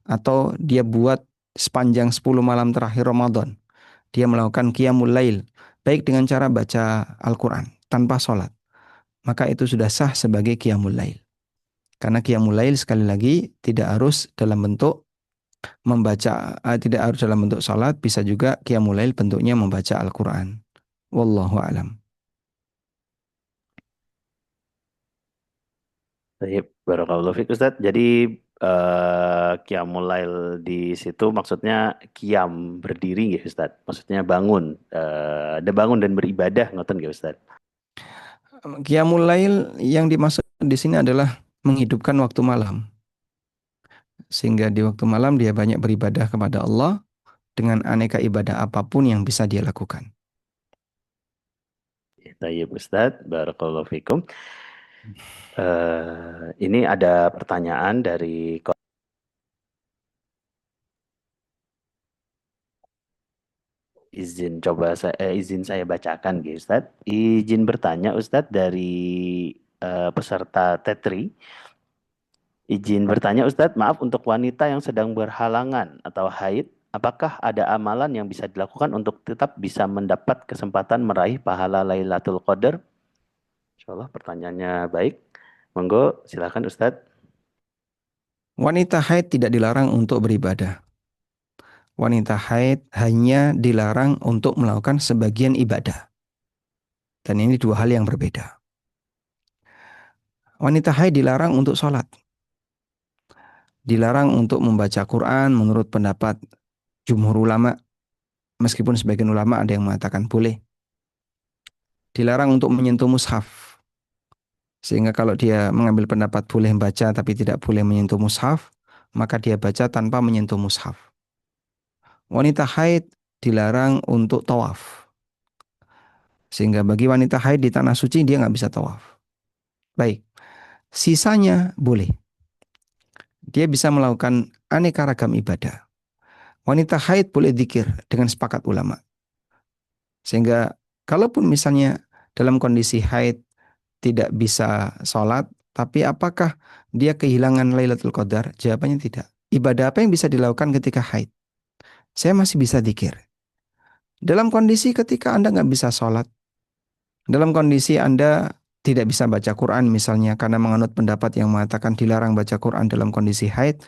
Speaker 4: atau dia buat sepanjang 10 malam terakhir Ramadan, dia melakukan qiyamul lail baik dengan cara baca Al-Quran tanpa sholat, maka itu sudah sah sebagai qiyamul lail. Karena qiyamul lail sekali lagi tidak harus dalam bentuk tidak harus dalam bentuk salat, bisa juga qiyamul lail bentuknya membaca Al-Qur'an. Wallahu a'lam.
Speaker 1: Baik, barakallahu fiik Ustaz. Jadi qiyamul lail di situ maksudnya qiyam berdiri ya Ustaz. Maksudnya bangun, ada bangun dan beribadah ngoten ya Ustaz.
Speaker 4: Qiyamul lail yang dimaksud di sini adalah menghidupkan waktu malam. Sehingga di waktu malam dia banyak beribadah kepada Allah dengan aneka ibadah apapun yang bisa dia lakukan.
Speaker 1: Baik Ustaz, barakallahu fikum. Ini ada pertanyaan dari izin saya bacakan gitu Ustaz. Izin bertanya Ustaz dari peserta Tetri. Izin bertanya Ustadz, maaf untuk wanita yang sedang berhalangan atau haid, apakah ada amalan yang bisa dilakukan untuk tetap bisa mendapat kesempatan meraih pahala Lailatul Qadar? Insyaallah pertanyaannya baik. Monggo silakan Ustadz.
Speaker 4: Wanita haid tidak dilarang untuk beribadah. Wanita haid hanya dilarang untuk melakukan sebagian ibadah. Dan ini dua hal yang berbeda. Wanita haid dilarang untuk sholat. Dilarang untuk membaca Quran menurut pendapat jumhur ulama. Meskipun sebagian ulama ada yang mengatakan boleh. Dilarang untuk menyentuh mushaf. Sehingga kalau dia mengambil pendapat boleh membaca tapi tidak boleh menyentuh mushaf, maka dia baca tanpa menyentuh mushaf. Wanita haid dilarang untuk tawaf. Sehingga bagi wanita haid di tanah suci dia nggak bisa tawaf. Baik, sisanya boleh. Dia bisa melakukan aneka ragam ibadah. Wanita haid boleh zikir dengan sepakat ulama. Sehingga kalaupun misalnya dalam kondisi haid tidak bisa sholat, tapi apakah dia kehilangan Lailatul Qadar? Jawabannya tidak. Ibadah apa yang bisa dilakukan ketika haid? Saya masih bisa zikir. Dalam kondisi ketika Anda nggak bisa sholat, dalam kondisi Anda tidak bisa baca Quran misalnya karena menganut pendapat yang mengatakan dilarang baca Quran dalam kondisi haid,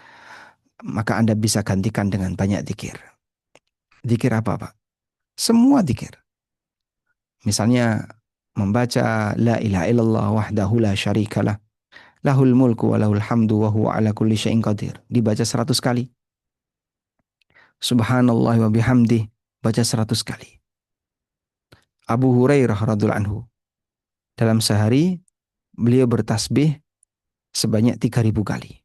Speaker 4: maka Anda bisa gantikan dengan banyak zikir. Zikir apa, Pak? Semua zikir. Misalnya membaca la ilaha illallah wahdahu la syarikalah, lahul mulku wa lahul hamdu wa huwa ala kulli syai'in qadir. Dibaca 100 kali. Subhanallah wa bihamdih, baca 100 kali. Abu Hurairah radhiyallahu anhu, dalam sehari beliau bertasbih sebanyak 3.000 kali.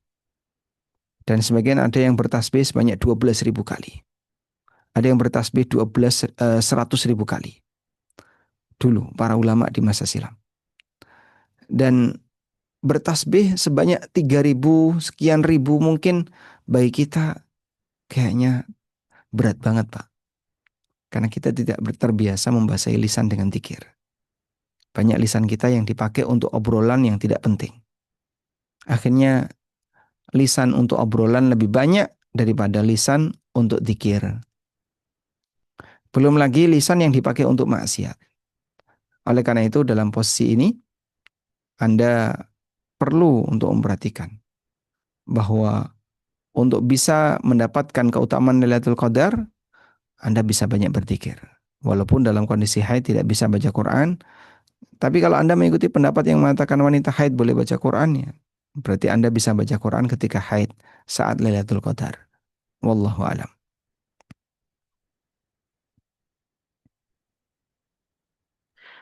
Speaker 4: Dan sebagian ada yang bertasbih sebanyak 12.000 kali. Ada yang bertasbih 100.000 kali. Dulu para ulama di masa silam. Dan bertasbih sebanyak 3.000 sekian ribu mungkin bagi kita kayaknya berat banget, Pak. Karena kita tidak terbiasa membasahi lisan dengan zikir. Banyak lisan kita yang dipakai untuk obrolan yang tidak penting. Akhirnya lisan untuk obrolan lebih banyak daripada lisan untuk zikir. Belum lagi lisan yang dipakai untuk maksiat. Oleh karena itu dalam posisi ini Anda perlu untuk memperhatikan bahwa untuk bisa mendapatkan keutamaan Lailatul Qadar, Anda bisa banyak berzikir. Walaupun dalam kondisi haid tidak bisa baca Quran, tapi kalau Anda mengikuti pendapat yang mengatakan wanita haid boleh baca Quran, ya, berarti Anda bisa baca Quran ketika haid saat Lailatul Qadar. Wallahu a'lam.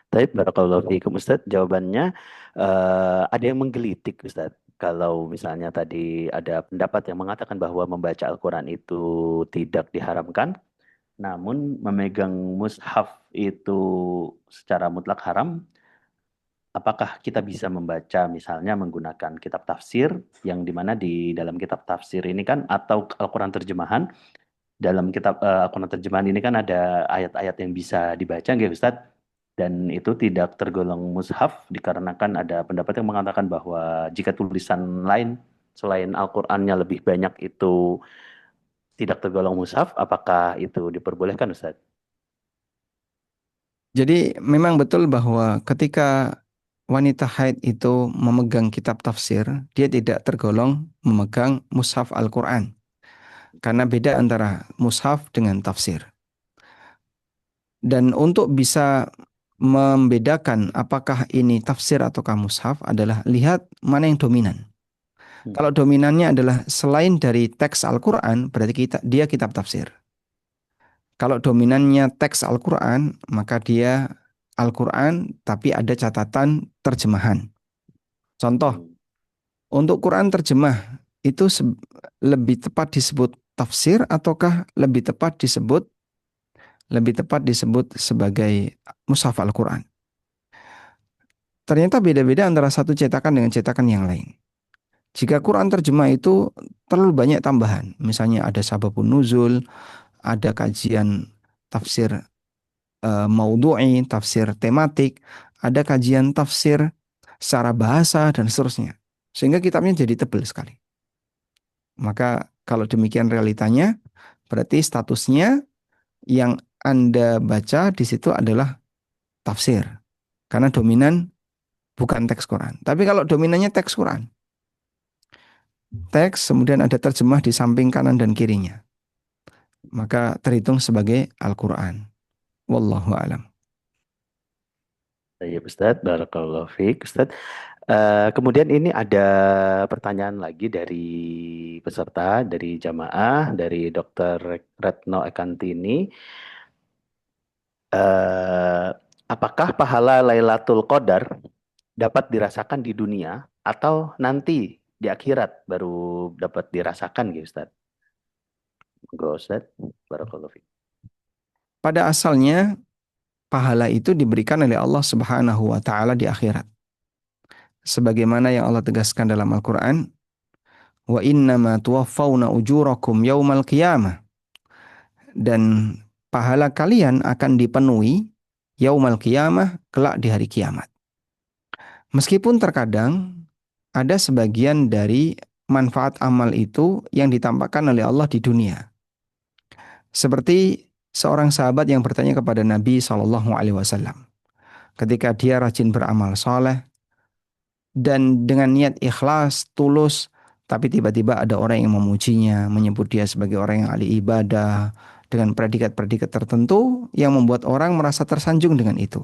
Speaker 1: Baik, barakallahu fiikum Ustaz. Jawabannya ada yang menggelitik Ustaz. Kalau misalnya tadi ada pendapat yang mengatakan bahwa membaca Al-Quran itu tidak diharamkan, namun memegang mushaf itu secara mutlak haram, apakah kita bisa membaca misalnya menggunakan kitab tafsir yang dimana di dalam kitab tafsir ini kan atau Al-Quran terjemahan, dalam kitab Al-Quran terjemahan ini kan ada ayat-ayat yang bisa dibaca nggak Ustadz? Dan itu tidak tergolong mushaf dikarenakan ada pendapat yang mengatakan bahwa jika tulisan lain selain Al-Qur'annya lebih banyak itu tidak tergolong mushaf, apakah itu diperbolehkan Ustaz?
Speaker 4: Jadi memang betul bahwa ketika wanita haid itu memegang kitab tafsir, dia tidak tergolong memegang mushaf Al-Quran. Karena beda antara mushaf dengan tafsir. Dan untuk bisa membedakan apakah ini tafsir ataukah mushaf adalah lihat mana yang dominan. Kalau dominannya adalah selain dari teks Al-Quran, berarti dia kitab tafsir. Kalau dominannya teks Al-Quran, maka dia Al-Quran tapi ada catatan terjemahan. Contoh, untuk Quran terjemah itu lebih tepat disebut tafsir ataukah lebih tepat disebut sebagai mushaf Al-Quran. Ternyata beda-beda antara satu cetakan dengan cetakan yang lain. Jika Quran terjemah itu terlalu banyak tambahan, misalnya ada sababun nuzul, ada kajian tafsir maudhu'i, tafsir tematik, ada kajian tafsir secara bahasa dan seterusnya. Sehingga kitabnya jadi tebal sekali. Maka kalau demikian realitanya, berarti statusnya yang Anda baca di situ adalah tafsir. Karena dominan bukan teks Quran. Tapi kalau dominannya teks Quran, teks kemudian ada terjemah di samping kanan dan kirinya, maka terhitung sebagai Al-Quran. Wallahu a'lam.
Speaker 1: Ya Ustadz, Barakallahu Fiik Ustadz. Kemudian ini ada pertanyaan lagi dari peserta, dari jamaah, dari Dr. Retno Ekantini. Eh, apakah pahala Lailatul Qadar dapat dirasakan di dunia atau nanti di akhirat baru dapat dirasakan gitu Ustadz? Monggo Ustadz, Barakallahu Fiik.
Speaker 4: Pada asalnya, pahala itu diberikan oleh Allah Subhanahu wa taala di akhirat. Sebagaimana yang Allah tegaskan dalam Al-Qur'an, "Wa innama tuwaffawna ujurakum yaumal qiyamah." Dan pahala kalian akan dipenuhi yaumal qiyamah, kelak di hari kiamat. Meskipun terkadang ada sebagian dari manfaat amal itu yang ditampakkan oleh Allah di dunia. Seperti seorang sahabat yang bertanya kepada Nabi SAW. Ketika dia rajin beramal soleh dan dengan niat ikhlas, tulus, tapi tiba-tiba ada orang yang memujinya, menyebut dia sebagai orang yang ahli ibadah, dengan predikat-predikat tertentu yang membuat orang merasa tersanjung dengan itu.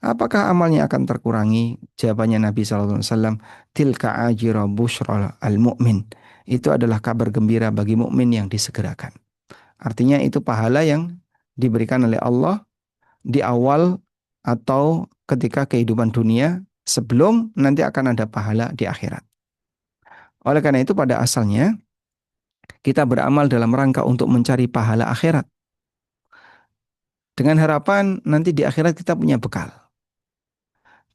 Speaker 4: Apakah amalnya akan terkurangi? Jawabannya Nabi SAW, tilka ajira bushra al-mu'min. Itu adalah kabar gembira bagi mukmin yang disegerakan. Artinya itu pahala yang diberikan oleh Allah di awal atau ketika kehidupan dunia sebelum nanti akan ada pahala di akhirat. Oleh karena itu pada asalnya kita beramal dalam rangka untuk mencari pahala akhirat. Dengan harapan nanti di akhirat kita punya bekal.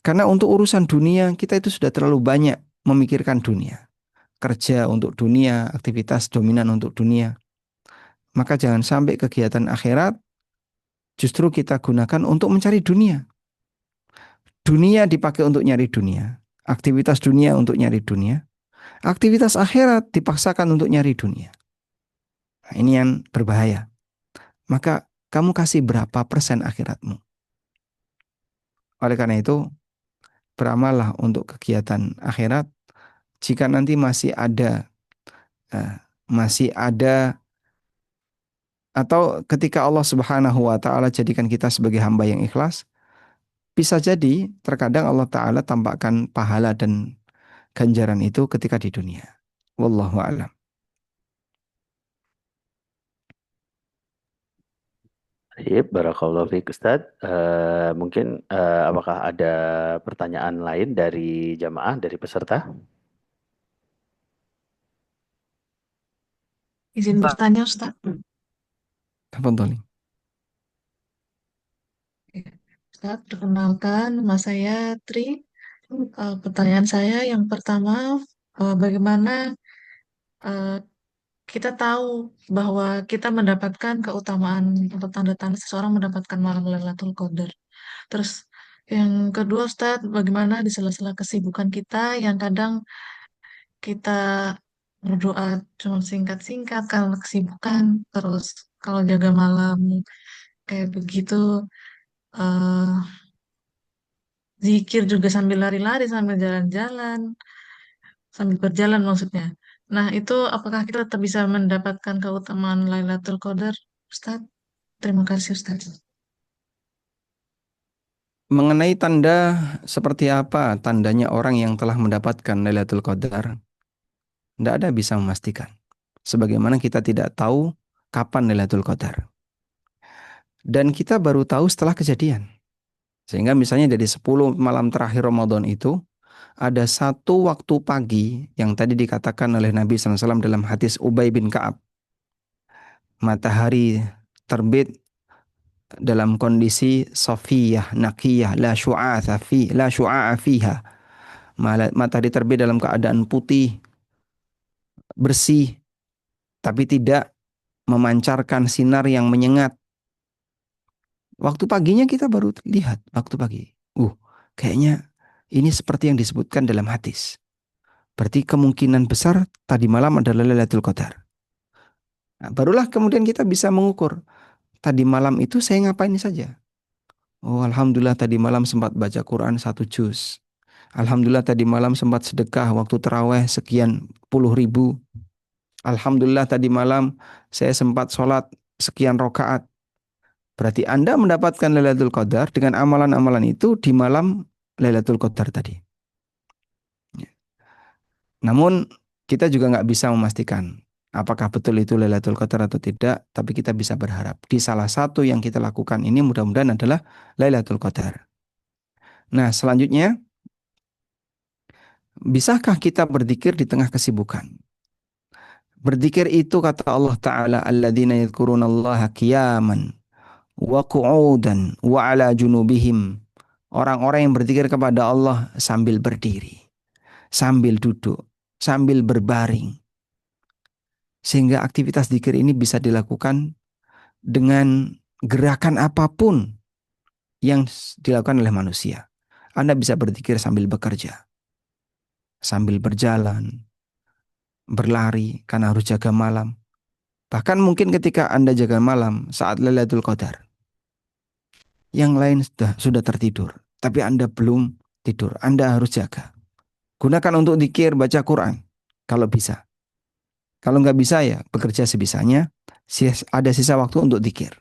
Speaker 4: Karena untuk urusan dunia kita itu sudah terlalu banyak memikirkan dunia. Kerja untuk dunia, aktivitas dominan untuk dunia. Maka jangan sampai kegiatan akhirat justru kita gunakan untuk mencari dunia. Dunia dipakai untuk nyari dunia. Aktivitas dunia untuk nyari dunia. Aktivitas akhirat dipaksakan untuk nyari dunia. Nah, ini yang berbahaya. Maka kamu kasih berapa persen akhiratmu? Oleh karena itu, beramallah untuk kegiatan akhirat. Jika nanti masih ada atau ketika Allah Subhanahu wa taala jadikan kita sebagai hamba yang ikhlas, bisa jadi terkadang Allah taala tampakkan pahala dan ganjaran itu ketika di dunia. Wallahu a'lam.
Speaker 1: Baik, Barakallahu Fiik Ustadz. Mungkin apakah ada pertanyaan lain dari jamaah, dari peserta?
Speaker 3: Izin bertanya, Ustaz.
Speaker 4: Tafadhali.
Speaker 3: Ustaz, perkenalkan, nama saya Tri. Pertanyaan saya yang pertama, bagaimana eh, kita tahu bahwa kita mendapatkan keutamaan atau tanda-tanda seseorang mendapatkan malam Lailatul Qadar. Terus yang kedua, Ustadz, bagaimana di sela-sela kesibukan kita yang kadang kita berdoa cuma singkat-singkat karena kesibukan, terus kalau jaga malam kayak begitu, eh, zikir juga sambil lari-lari, sambil jalan-jalan, sambil berjalan maksudnya. Nah, itu apakah kita tetap bisa mendapatkan keutamaan Lailatul Qadar, Ustaz? Terima kasih, Ustaz.
Speaker 4: Mengenai tanda seperti apa tandanya orang yang telah mendapatkan Lailatul Qadar, tidak ada bisa memastikan. Sebagaimana kita tidak tahu kapan Lailatul Qadar. Dan kita baru tahu setelah kejadian. Sehingga misalnya dari 10 malam terakhir Ramadan itu, ada satu waktu pagi yang tadi dikatakan oleh Nabi SAW dalam hadis Ubay bin Ka'ab. Matahari terbit dalam kondisi safiyah, naqiyah, la syu'a'a fiha. Matahari terbit dalam keadaan putih, bersih, tapi tidak memancarkan sinar yang menyengat. Waktu paginya kita baru lihat, waktu pagi. Kayaknya ini seperti yang disebutkan dalam hadis. Berarti kemungkinan besar tadi malam adalah Lailatul Qadar. Nah, barulah kemudian kita bisa mengukur. Tadi malam itu saya ngapain saja? Oh, alhamdulillah tadi malam sempat baca Quran 1 juz. Alhamdulillah tadi malam sempat sedekah waktu terawih sekian puluh ribu. Alhamdulillah tadi malam saya sempat sholat sekian rokaat. Berarti Anda mendapatkan Lailatul Qadar dengan amalan-amalan itu di malam Lailatul Qadar tadi. Namun kita juga nggak bisa memastikan apakah betul itu Lailatul Qadar atau tidak, tapi kita bisa berharap di salah satu yang kita lakukan ini mudah-mudahan adalah Lailatul Qadar. Nah, selanjutnya, bisakah kita berzikir di tengah kesibukan? Berzikir itu kata Allah Ta'ala, alladzina yadhkurunallaha qiyaman wa qu'udan wa ala junubihim. Orang-orang yang berzikir kepada Allah sambil berdiri, sambil duduk, sambil berbaring. Sehingga aktivitas zikir ini bisa dilakukan dengan gerakan apapun yang dilakukan oleh manusia. Anda bisa berzikir sambil bekerja, sambil berjalan, berlari karena harus jaga malam. Bahkan mungkin ketika Anda jaga malam saat Lailatul Qadar, yang lain sudah tertidur, tapi Anda belum tidur. Anda harus jaga. Gunakan untuk zikir, baca Quran kalau bisa. Kalau nggak bisa ya bekerja sebisanya, ada sisa waktu untuk zikir.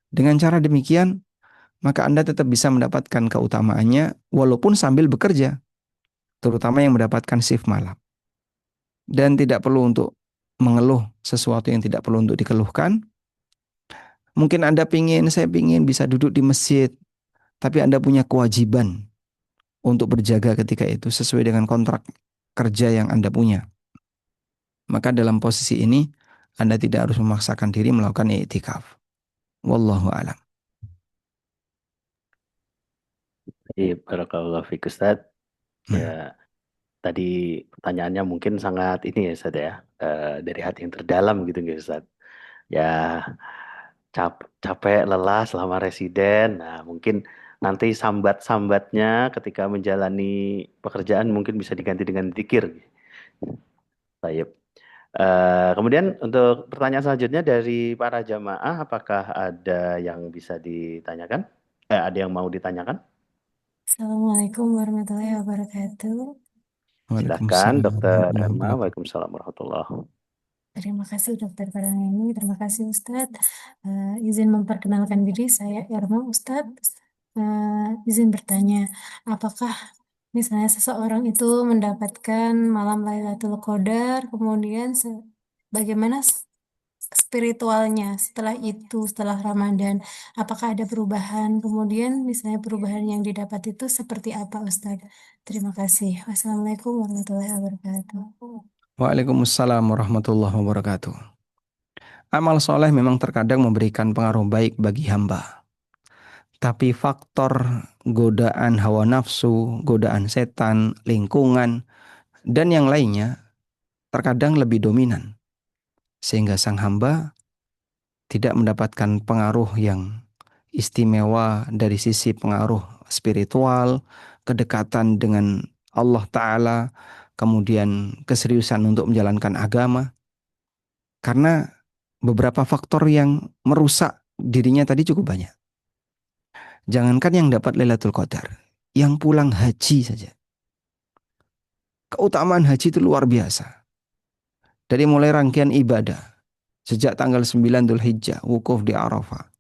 Speaker 4: Dengan cara demikian, maka Anda tetap bisa mendapatkan keutamaannya walaupun sambil bekerja, terutama yang mendapatkan shift malam. Dan tidak perlu untuk mengeluh sesuatu yang tidak perlu untuk dikeluhkan. Mungkin saya pingin bisa duduk di masjid, tapi Anda punya kewajiban untuk berjaga ketika itu sesuai dengan kontrak kerja yang Anda punya. Maka dalam posisi ini, Anda tidak harus memaksakan diri melakukan i'tikaf. Wallahu a'lam.
Speaker 1: Iya, barakallahu fiik Ustaz. Ya, tadi pertanyaannya mungkin sangat ini ya Ustaz ya, dari hati yang terdalam gitu ya Ustaz. Ya, capek lelah selama residen. Nah, mungkin nanti sambat-sambatnya ketika menjalani pekerjaan mungkin bisa diganti dengan zikir. Baik. Kemudian untuk pertanyaan selanjutnya dari para jamaah, apakah ada yang bisa ditanyakan? Ada yang mau ditanyakan?
Speaker 5: Assalamualaikum warahmatullahi wabarakatuh.
Speaker 1: Silahkan,
Speaker 4: Waalaikumsalam
Speaker 1: Dokter
Speaker 4: warahmatullahi
Speaker 1: Emma.
Speaker 4: wabarakatuh.
Speaker 1: Waalaikumsalam warahmatullahi.
Speaker 5: Terima kasih Dokter Karangeni, terima kasih Ustadz. Izin memperkenalkan diri, saya Irma Ustadz. Izin bertanya, apakah misalnya seseorang itu mendapatkan malam Lailatul Qadar, kemudian bagaimana spiritualnya setelah itu, setelah Ramadan, apakah ada perubahan? Kemudian misalnya perubahan yang didapat itu seperti apa Ustadz? Terima kasih. Wassalamualaikum warahmatullahi wabarakatuh.
Speaker 4: Waalaikumsalam warahmatullahi wabarakatuh. Amal soleh memang terkadang memberikan pengaruh baik bagi hamba. Tapi faktor godaan hawa nafsu, godaan setan, lingkungan, dan yang lainnya terkadang lebih dominan. Sehingga sang hamba tidak mendapatkan pengaruh yang istimewa dari sisi pengaruh spiritual, kedekatan dengan Allah Ta'ala, kemudian keseriusan untuk menjalankan agama. Karena beberapa faktor yang merusak dirinya tadi cukup banyak. Jangankan yang dapat Lailatul Qadar, yang pulang haji saja. Keutamaan haji itu luar biasa. Dari mulai rangkaian ibadah, sejak tanggal 9 Dzulhijjah, wukuf di Arafah,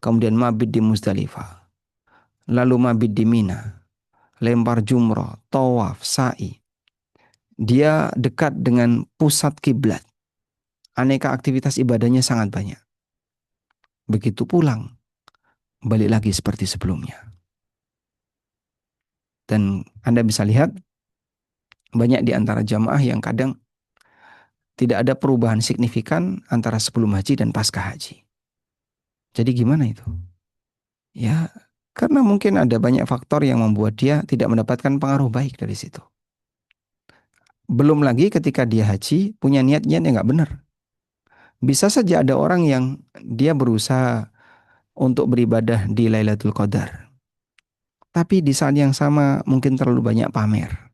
Speaker 4: kemudian mabit di Muzdalifah, lalu mabit di Mina, lempar jumrah, tawaf, sa'i. Dia dekat dengan pusat kiblat. Aneka aktivitas ibadahnya sangat banyak. Begitu pulang, balik lagi seperti sebelumnya. Dan Anda bisa lihat, banyak di antara jamaah yang kadang tidak ada perubahan signifikan antara sebelum haji dan pasca haji. Jadi gimana itu? Ya, karena mungkin ada banyak faktor yang membuat dia tidak mendapatkan pengaruh baik dari situ. Belum lagi ketika dia haji, punya niat-niat yang nggak benar. Bisa saja ada orang yang dia berusaha untuk beribadah di Lailatul Qadar. Tapi di saat yang sama mungkin terlalu banyak pamer.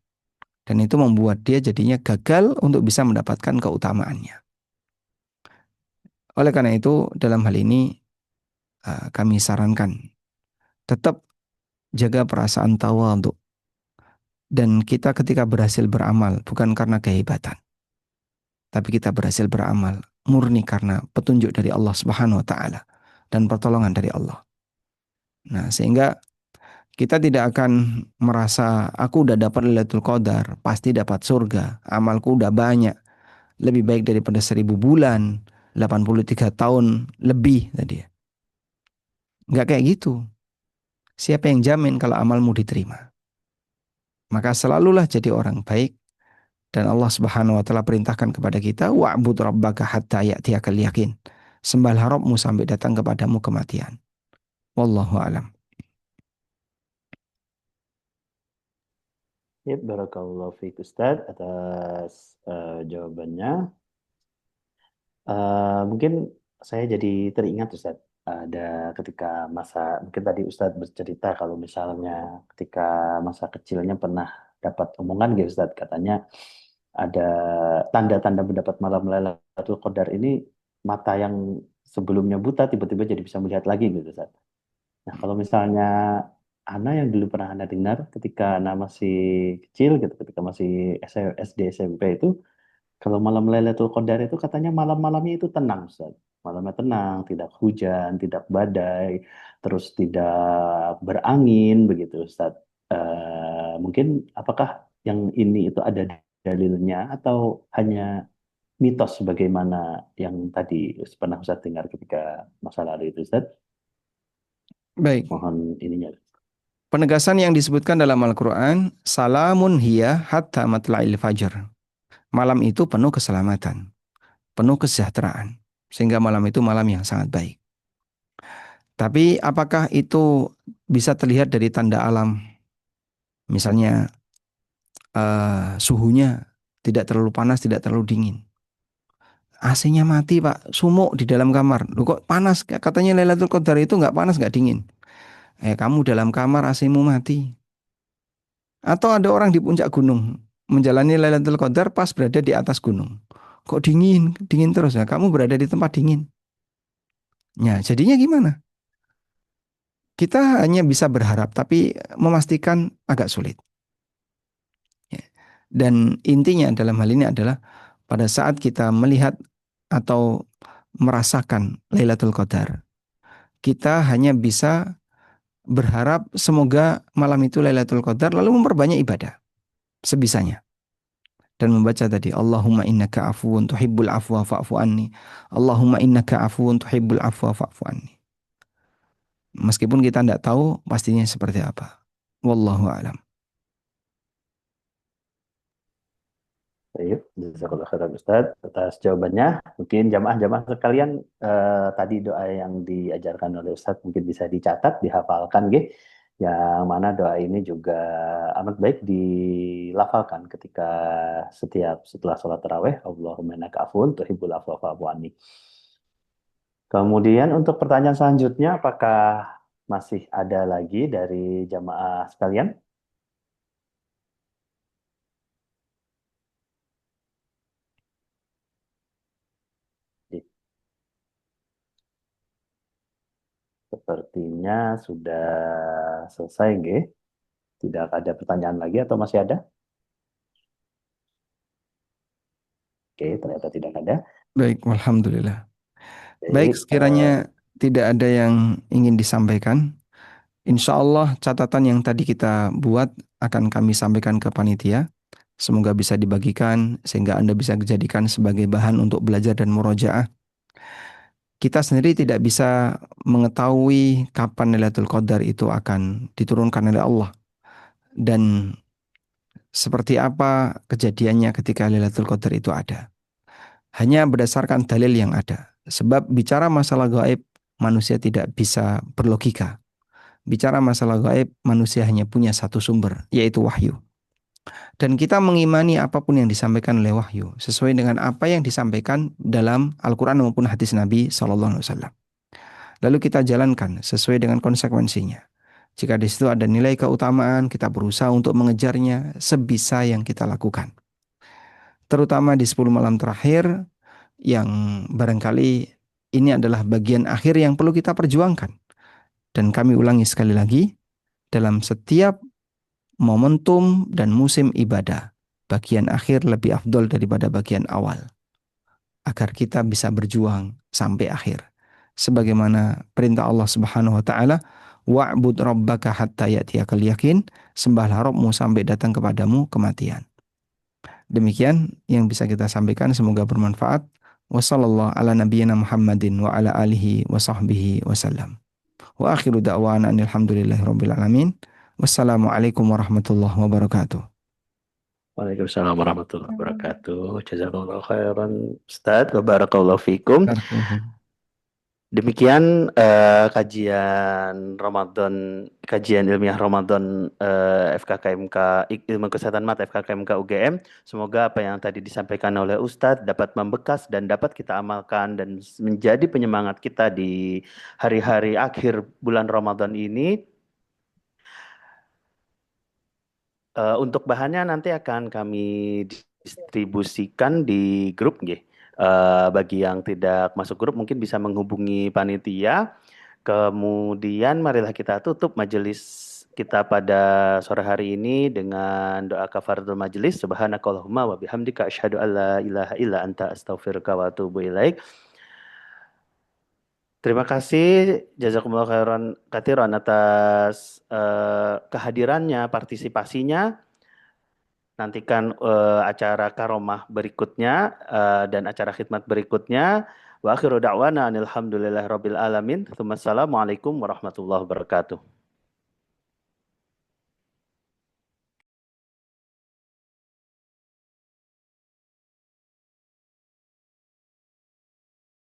Speaker 4: Dan itu membuat dia jadinya gagal untuk bisa mendapatkan keutamaannya. Oleh karena itu, dalam hal ini kami sarankan tetap jaga perasaan tawadhu. Dan kita ketika berhasil beramal bukan karena kehebatan, tapi kita berhasil beramal murni karena petunjuk dari Allah Subhanahu wa taala dan pertolongan dari Allah. Nah, sehingga kita tidak akan merasa aku udah dapat Lailatul Qadar, pasti dapat surga, amalku udah banyak, lebih baik daripada 1000 bulan, 83 tahun lebih tadi. Enggak kayak gitu. Siapa yang jamin kalau amalmu diterima? Maka selalulah jadi orang baik. Dan Allah Subhanahu wa taala perintahkan kepada kita, wa'bud rabbaka hatta ya'tiyakal yakin. Sembahlah Rabbmu sampai datang kepadamu kematian. Wallahu a'lam.
Speaker 1: Ya, barakallahu fiik Ustadz atas jawabannya. Mungkin saya jadi teringat Ustadz, ada ketika masa, mungkin tadi Ustadz bercerita kalau misalnya ketika masa kecilnya pernah dapat omongan gitu Ustadz, katanya ada tanda-tanda mendapat malam Lailatul Qadar ini, mata yang sebelumnya buta tiba-tiba jadi bisa melihat lagi gitu Ustadz. Nah kalau misalnya Ana yang dulu pernah Ana dengar ketika Ana masih kecil gitu, ketika masih SD SMP itu, kalau malam Lailatul Qadar itu katanya malam-malamnya itu tenang, Ustaz. Malamnya tenang, tidak hujan, tidak badai, terus tidak berangin, begitu, Ustaz. Mungkin apakah yang ini itu ada dalilnya atau hanya mitos sebagaimana yang tadi pernah Ustaz dengar ketika masa lalu itu, Ustaz?
Speaker 4: Baik.
Speaker 1: Mohon ininya.
Speaker 4: Penegasan yang disebutkan dalam Al-Quran, salamun hiya hatta matla'il fajr. Malam itu penuh keselamatan, penuh kesejahteraan. Sehingga malam itu malam yang sangat baik. Tapi apakah itu bisa terlihat dari tanda alam? Misalnya suhunya tidak terlalu panas, tidak terlalu dingin. AC-nya mati Pak, sumuk di dalam kamar. Loh kok panas? Katanya Lailatul Qadar itu nggak panas, nggak dingin. Kamu dalam kamar AC-mu mati. Atau ada orang di puncak gunung menjalani Lailatul Qadar pas berada di atas gunung. Kok dingin, dingin terus ya? Kamu berada di tempat dingin. Ya, jadinya gimana? Kita hanya bisa berharap, tapi memastikan agak sulit. Ya. Dan intinya dalam hal ini adalah pada saat kita melihat atau merasakan Lailatul Qadar, kita hanya bisa berharap semoga malam itu Lailatul Qadar lalu memperbanyak ibadah sebisanya. Dan membaca tadi Allahumma innaka afuwun tuhibbul afwa fa'fu anni. Allahumma innaka afuwun tuhibbul afwa fa'fu anni. Meskipun kita tidak tahu pastinya seperti apa. Wallahu a'lam.
Speaker 1: Baik, jazakallah khairan Ustaz atas jawabannya. Mungkin jamaah-jamaah sekalian, tadi doa yang diajarkan oleh Ustaz mungkin bisa dicatat, dihafalkan, gitu. Yang mana doa ini juga amat baik dilafalkan ketika setelah sholat tarawih. Allahumma innaka afuwun tuhibbul afwa fa'fu anni. Kemudian untuk pertanyaan selanjutnya, apakah masih ada lagi dari jamaah sekalian? Sepertinya sudah selesai, nggih. Tidak ada pertanyaan lagi atau masih ada? Oke, ternyata tidak ada.
Speaker 4: Baik, alhamdulillah. Baik,
Speaker 1: Baik,
Speaker 4: sekiranya tidak ada yang ingin disampaikan, insya Allah catatan yang tadi kita buat akan kami sampaikan ke panitia. Semoga bisa dibagikan sehingga Anda bisa dijadikan sebagai bahan untuk belajar dan murojaah. Kita sendiri tidak bisa mengetahui kapan Lailatul Qadar itu akan diturunkan oleh Allah dan seperti apa kejadiannya ketika Lailatul Qadar itu ada. Hanya berdasarkan dalil yang ada. Sebab bicara masalah gaib, manusia tidak bisa berlogika. Bicara masalah gaib, manusia hanya punya satu sumber, yaitu wahyu. Dan kita mengimani apapun yang disampaikan oleh wahyu, sesuai dengan apa yang disampaikan dalam Al-Quran maupun hadis Nabi SAW. Lalu kita jalankan sesuai dengan konsekuensinya. Jika di situ ada nilai keutamaan, kita berusaha untuk mengejarnya sebisa yang kita lakukan. Terutama di 10 malam terakhir, yang barangkali ini adalah bagian akhir yang perlu kita perjuangkan. Dan kami ulangi sekali lagi, dalam setiap momentum dan musim ibadah, bagian akhir lebih afdol daripada bagian awal. Agar kita bisa berjuang sampai akhir. Sebagaimana perintah Allah Subhanahu wa taala, wa'bud rabbaka hatta ya'tiyakal yakin, sembahlah Rabbmu sampai datang kepadamu kematian. Demikian yang bisa kita sampaikan, semoga bermanfaat. Wassallallahu ala nabiyyina Muhammadin wa ala alihi wa sahbihi wasallam. Wa akhiru da'wana alhamdulillahi rabbil alamin. Wassalamualaikum warahmatullahi wabarakatuh.
Speaker 1: Waalaikumsalam warahmatullahi wabarakatuh. Jazakallahu khairan, Ustaz. Wa barakallahu fikum. Demikian kajian Ramadan, kajian ilmiah Ramadan FKKMK Ilmu Kesehatan Mata FKKMK UGM. Semoga apa yang tadi disampaikan oleh Ustadz dapat membekas dan dapat kita amalkan dan menjadi penyemangat kita di hari-hari akhir bulan Ramadan ini. Untuk bahannya nanti akan kami distribusikan di grup, nggih. Bagi yang tidak masuk grup mungkin bisa menghubungi panitia. Kemudian marilah kita tutup majelis kita pada sore hari ini dengan doa kafaratul majelis. Subhanakallahumma wa bihamdika asyhadu an la ilaha illa anta astaghfiruka wa atubu ilaik. Terima kasih jazakumullah khairan katsiran atas kehadirannya, partisipasinya. Nantikan acara karomah berikutnya dan acara khidmat berikutnya. Wa akhiru da'wana alhamdulillahirabbil alamin. Assalamualaikum warahmatullahi wabarakatuh.